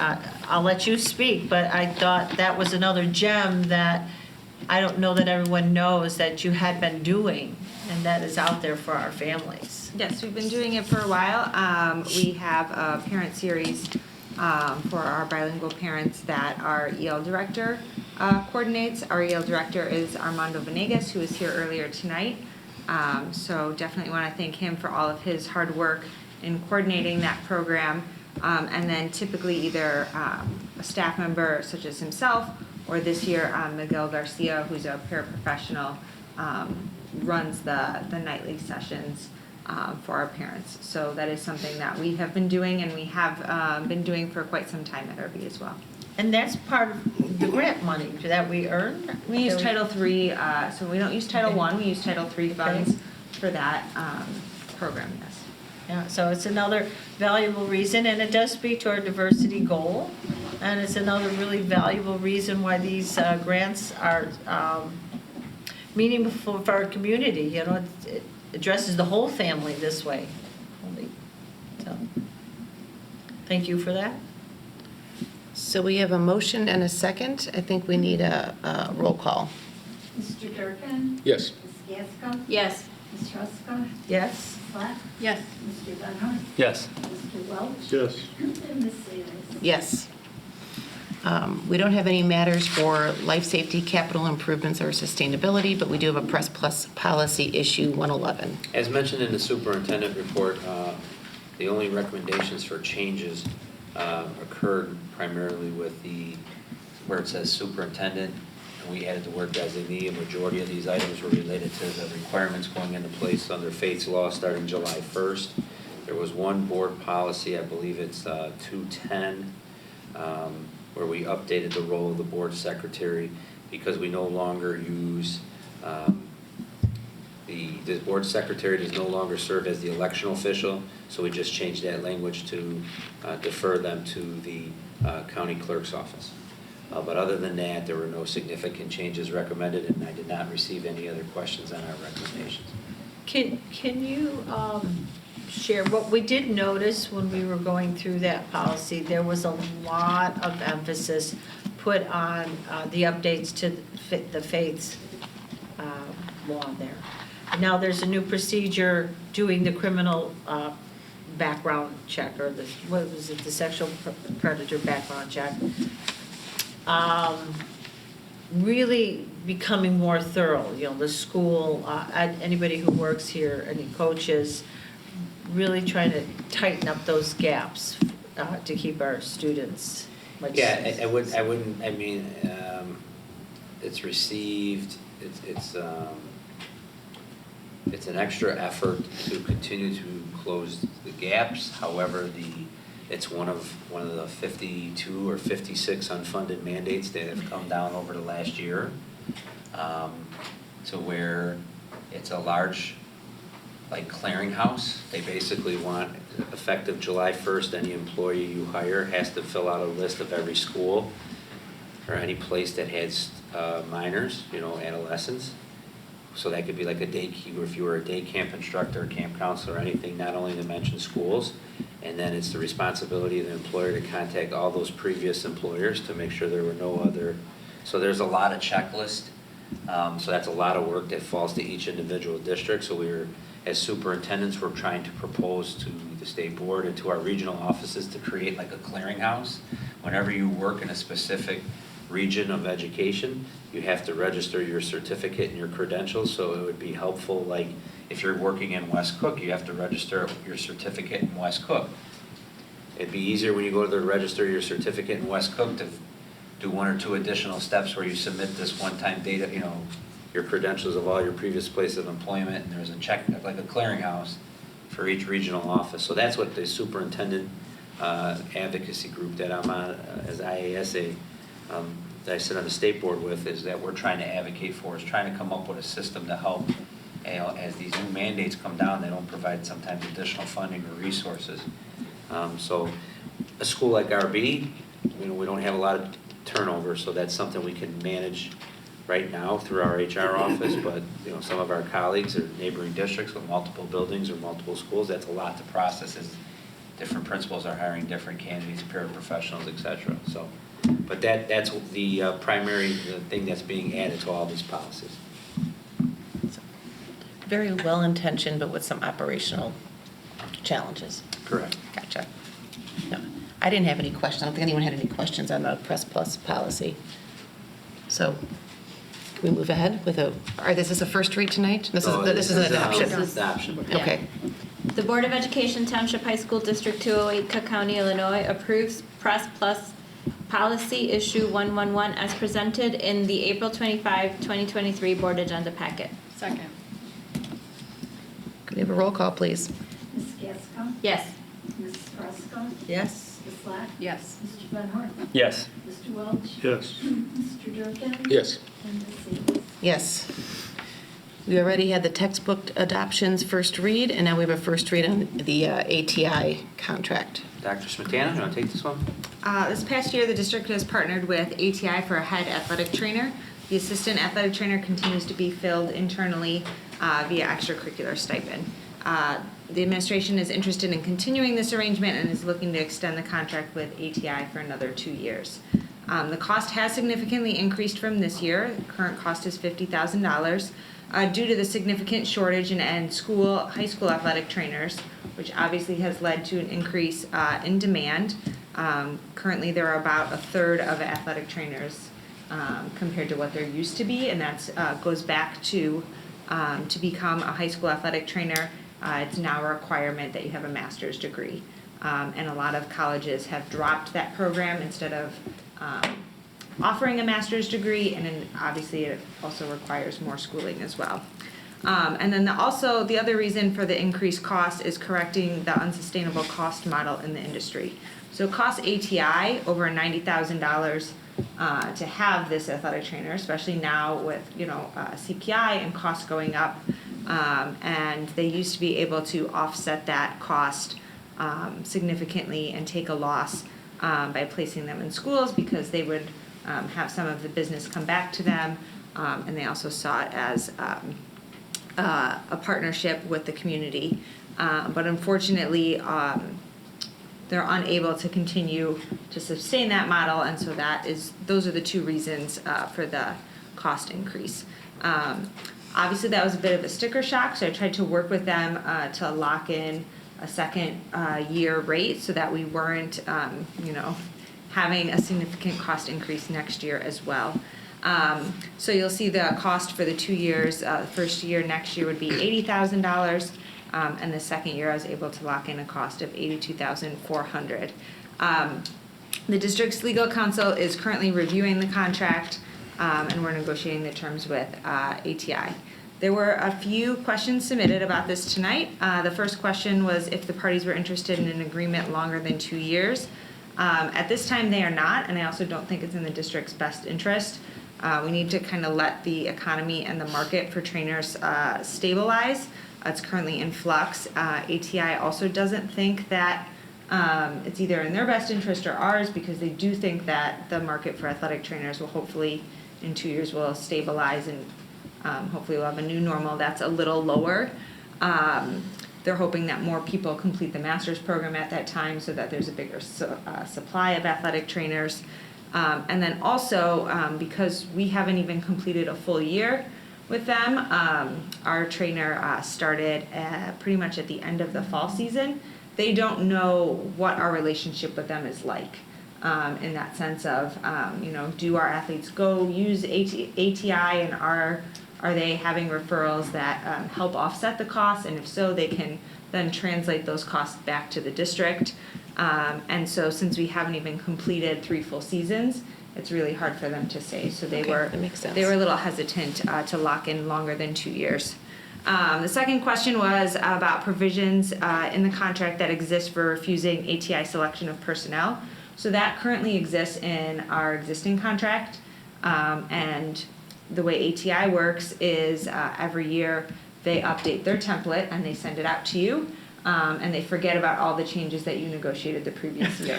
I'll let you speak, but I thought that was another gem that I don't know that everyone knows that you had been doing, and that is out there for our families.
Yes, we've been doing it for a while. We have a parent series for our bilingual parents that our EL director coordinates. Our EL director is Armando Venegas, who was here earlier tonight. So definitely want to thank him for all of his hard work in coordinating that program. And then typically either a staff member such as himself, or this year Miguel Garcia, who's a paraprofessional, runs the nightly sessions for our parents. So that is something that we have been doing, and we have been doing for quite some time at RB as well.
And that's part of the grant money that we earn?
We use Title III, so we don't use Title I, we use Title III funds for that program, yes.
Yeah, so it's another valuable reason, and it does speak to our diversity goal, and it's another really valuable reason why these grants are meaningful for our community. You know, it addresses the whole family this way. So, thank you for that.
So we have a motion and a second. I think we need a roll call.
Mr. Durkin?
Yes.
Ms. Gasko?
Yes.
Ms. Ruska?
Yes.
Slack?
Yes.
Mr. Bernhardt?
Yes.
Mr. Welch?
Yes.
And Ms. Salas?
Yes. We don't have any matters for life safety, capital improvements, or sustainability, but we do have a Press Plus policy issue 111.
As mentioned in the superintendent report, The only recommendations for changes occurred primarily with where it says superintendent, and we added the word designee. A majority of these items were related to the requirements going into place under Faith's law starting July 1st. There was one board policy, I believe it's 210, where we updated the role of the board secretary because we no longer use the board secretary does no longer serve as the election official, so we just changed that language to defer them to the county clerk's office. But other than that, there were no significant changes recommended, and I did not receive any other questions on our recommendations.
Can you share, what we did notice when we were going through that policy, there was a lot of emphasis put on the updates to the Faith's law there. Now there's a new procedure doing the criminal background check, or what was it, the sexual predator background check. Really becoming more thorough, the school, anybody who works here, any coaches, really trying to tighten up those gaps to keep our students much.
Yeah, I wouldn't, I mean, it's received, it's an extra effort to continue to close the gaps. However, it's one of the 52 or 56 unfunded mandates that have come down over the last year, to where it's a large, like, clearinghouse. They basically want, effective July 1st, any employee you hire has to fill out a list of every school or any place that has minors, adolescents. So that could be like a day, if you were a day camp instructor, camp counselor, anything, not only to mention schools. And then it's the responsibility of the employer to contact all those previous employers to make sure there were no other. So there's a lot of checklist. So that's a lot of work that falls to each individual district. So as superintendents, we're trying to propose to the state board and to our regional offices to create like a clearinghouse. Whenever you work in a specific region of education, you have to register your certificate and your credentials. So it would be helpful, like if you're working in West Cook, you have to register your certificate in West Cook. It'd be easier when you go to register your certificate in West Cook to do one or two additional steps where you submit this one-time data, your credentials of all your previous places of employment, and there's a check, like a clearinghouse for each regional office. So that's what the superintendent advocacy group that I'm on as IASA, that I sit on the state board with, is that we're trying to advocate for, is trying to come up with a system to help, as these new mandates come down, they don't provide sometimes additional funding or resources. So a school like RB, we don't have a lot of turnover, so that's something we can manage right now through our HR office, but some of our colleagues or neighboring districts with multiple buildings or multiple schools, that's a lot to process as different principals are hiring different candidates, paraprofessionals, et cetera. So, but that's the primary thing that's being added to all these policies.
Very well-intentioned, but with some operational challenges.
Correct.
Gotcha. No, I didn't have any questions. I don't think anyone had any questions on the Press Plus policy. So, can we move ahead with is this a first read tonight? This is an adoption.
This is adoption.
Yeah.
Okay.
The Board of Education Township High School District 208, Cook County, Illinois approves Press Plus Policy Issue 111 as presented in the April 25, 2023 Board Agenda Packet.
Second.
Could we have a roll call, please?
Ms. Gasko?
Yes.
Ms. Ruska?
Yes.
Ms. Slack?
Yes.
Mr. Van Horn?
Yes.
Mr. Welch?
Yes.
Mr. Durkin?
Yes.
And Ms. Seaves?
Yes. We already had the textbook adoptions first read, and now we have a first read on the ATI contract.
Dr. Smetana, you want to take this one?
This past year, the district has partnered with ATI for a head athletic trainer. The assistant athletic trainer continues to be filled internally via extracurricular stipend. The administration is interested in continuing this arrangement and is looking to extend the contract with ATI for another 2 years. The cost has significantly increased from this year. The current cost is $50,000 due to the significant shortage in high school athletic trainers, which obviously has led to an increase in demand. Currently, there are about a third of athletic trainers compared to what there used to be, and that goes back to become a high school athletic trainer. It's now a requirement that you have a master's degree. And a lot of colleges have dropped that program instead of offering a master's degree, and then obviously it also requires more schooling as well. And then also the other reason for the increased cost is correcting the unsustainable cost model in the industry. So it costs ATI over $90,000 to have this athletic trainer, especially now with CPI and costs going up. And they used to be able to offset that cost significantly and take a loss by placing them in schools, because they would have some of the business come back to them, and they also saw it as a partnership with the community. But unfortunately, they're unable to continue to sustain that model, and so those are the two reasons for the cost increase. Obviously, that was a bit of a sticker shock, so I tried to work with them to lock in a second year rate so that we weren't, having a significant cost increase next year as well. So you'll see the cost for the 2 years. First year, next year would be $80,000, and the second year I was able to lock in a cost of $82,400. The district's legal counsel is currently reviewing the contract, and we're negotiating the terms with ATI. There were a few questions submitted about this tonight. The first question was if the parties were interested in an agreement longer than 2 years. At this time, they are not, and I also don't think it's in the district's best interest. We need to kind of let the economy and the market for trainers stabilize. It's currently in flux. ATI also doesn't think that it's either in their best interest or ours, because they do think that the market for athletic trainers will hopefully in 2 years will stabilize, and hopefully we'll have a new normal that's a little lower. They're hoping that more people complete the master's program at that time so that there's a bigger supply of athletic trainers. And then also, because we haven't even completed a full year with them, our trainer started pretty much at the end of the fall season. They don't know what our relationship with them is like, in that sense of, do our athletes go use ATI, and are they having referrals that help offset the costs? And if so, they can then translate those costs back to the district. And so since we haven't even completed 3 full seasons, it's really hard for them to say. So they were a little hesitant to lock in longer than 2 years. The second question was about provisions in the contract that exist for refusing ATI selection of personnel. So that currently exists in our existing contract, and the way ATI works is every year they update their template and they send it out to you, and they forget about all the changes that you negotiated the previous year.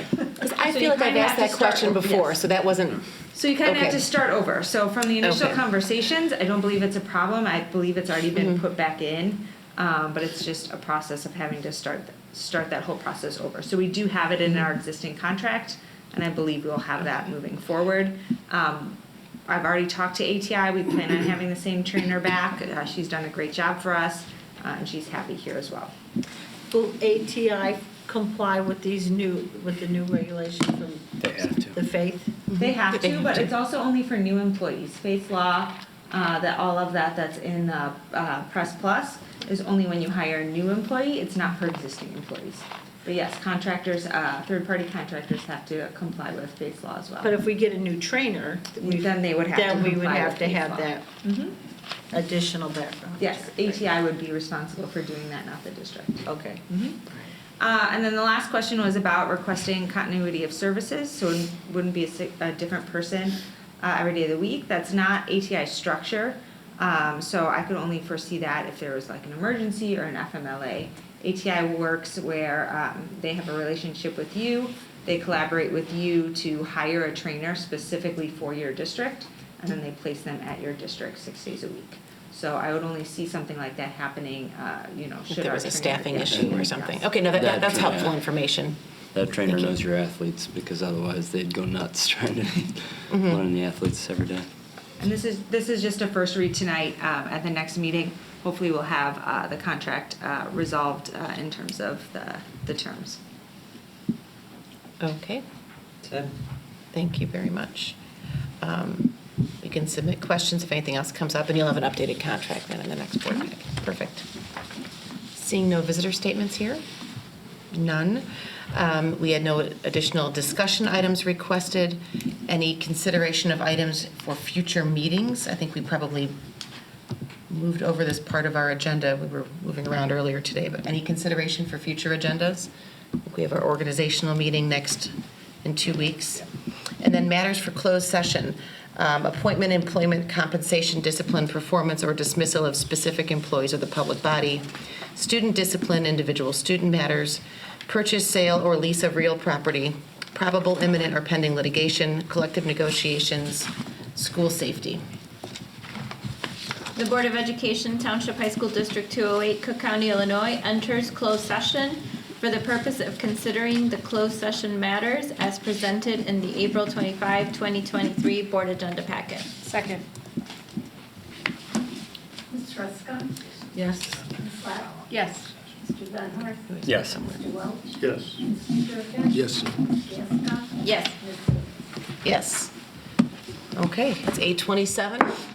I feel like I've asked that question before, so that wasn't.
So you kind of have to start over. So from the initial conversations, I don't believe it's a problem. I believe it's already been put back in, but it's just a process of having to start that whole process over. So we do have it in our existing contract, and I believe we'll have that moving forward. I've already talked to ATI. We plan on having the same trainer back. She's done a great job for us, and she's happy here as well.
Will ATI comply with the new regulations from the faith?
They have to, but it's also only for new employees. Faith law, all of that's in the Press Plus is only when you hire a new employee. It's not for existing employees. But yes, contractors, third-party contractors have to comply with Faith law as well.
But if we get a new trainer,
then they would have to comply with Faith law.
that additional background.
Yes, ATI would be responsible for doing that, not the district.
Okay.
And then the last question was about requesting continuity of services, so it wouldn't be a different person every day of the week. That's not ATI structure, so I could only foresee that if there was like an emergency or an FMLA. ATI works where they have a relationship with you, they collaborate with you to hire a trainer specifically for your district, and then they place them at your district 6 days a week. So I would only see something like that happening,
if there was a staffing issue or something. Okay, no, that's helpful information.
That trainer knows your athletes, because otherwise they'd go nuts trying to learn the athletes every day.
And this is just a first read tonight. At the next meeting, hopefully we'll have the contract resolved in terms of the terms.
Okay. Thank you very much. You can submit questions if anything else comes up, and you'll have an updated contract then in the next board meeting. Perfect. Seeing no visitor statements here? None. We had no additional discussion items requested. Any consideration of items for future meetings? I think we probably moved over this part of our agenda. We were moving around earlier today, but any consideration for future agendas? I think we have our organizational meeting next in 2 weeks. And then matters for closed session. Appointment, employment, compensation, discipline, performance, or dismissal of specific employees of the public body. Student discipline, individual student matters. Purchase, sale, or lease of real property. Probable, imminent, or pending litigation. Collective negotiations. School safety.
The Board of Education, Township High School District 208, Cook County, Illinois, enters closed session for the purpose of considering the closed session matters as presented in the April 25, 2023 Board Agenda Packet.
Second.
Ms. Ruska?
Yes.
Ms. Slack?
Yes.
Mr. Van Horn?
Yes.
Mr. Welch?
Yes.
Mr. Durkin?
Yes.
Ms. Gasko?
Yes.
Ms. Seaver?
Yes. Okay, it's 8:27.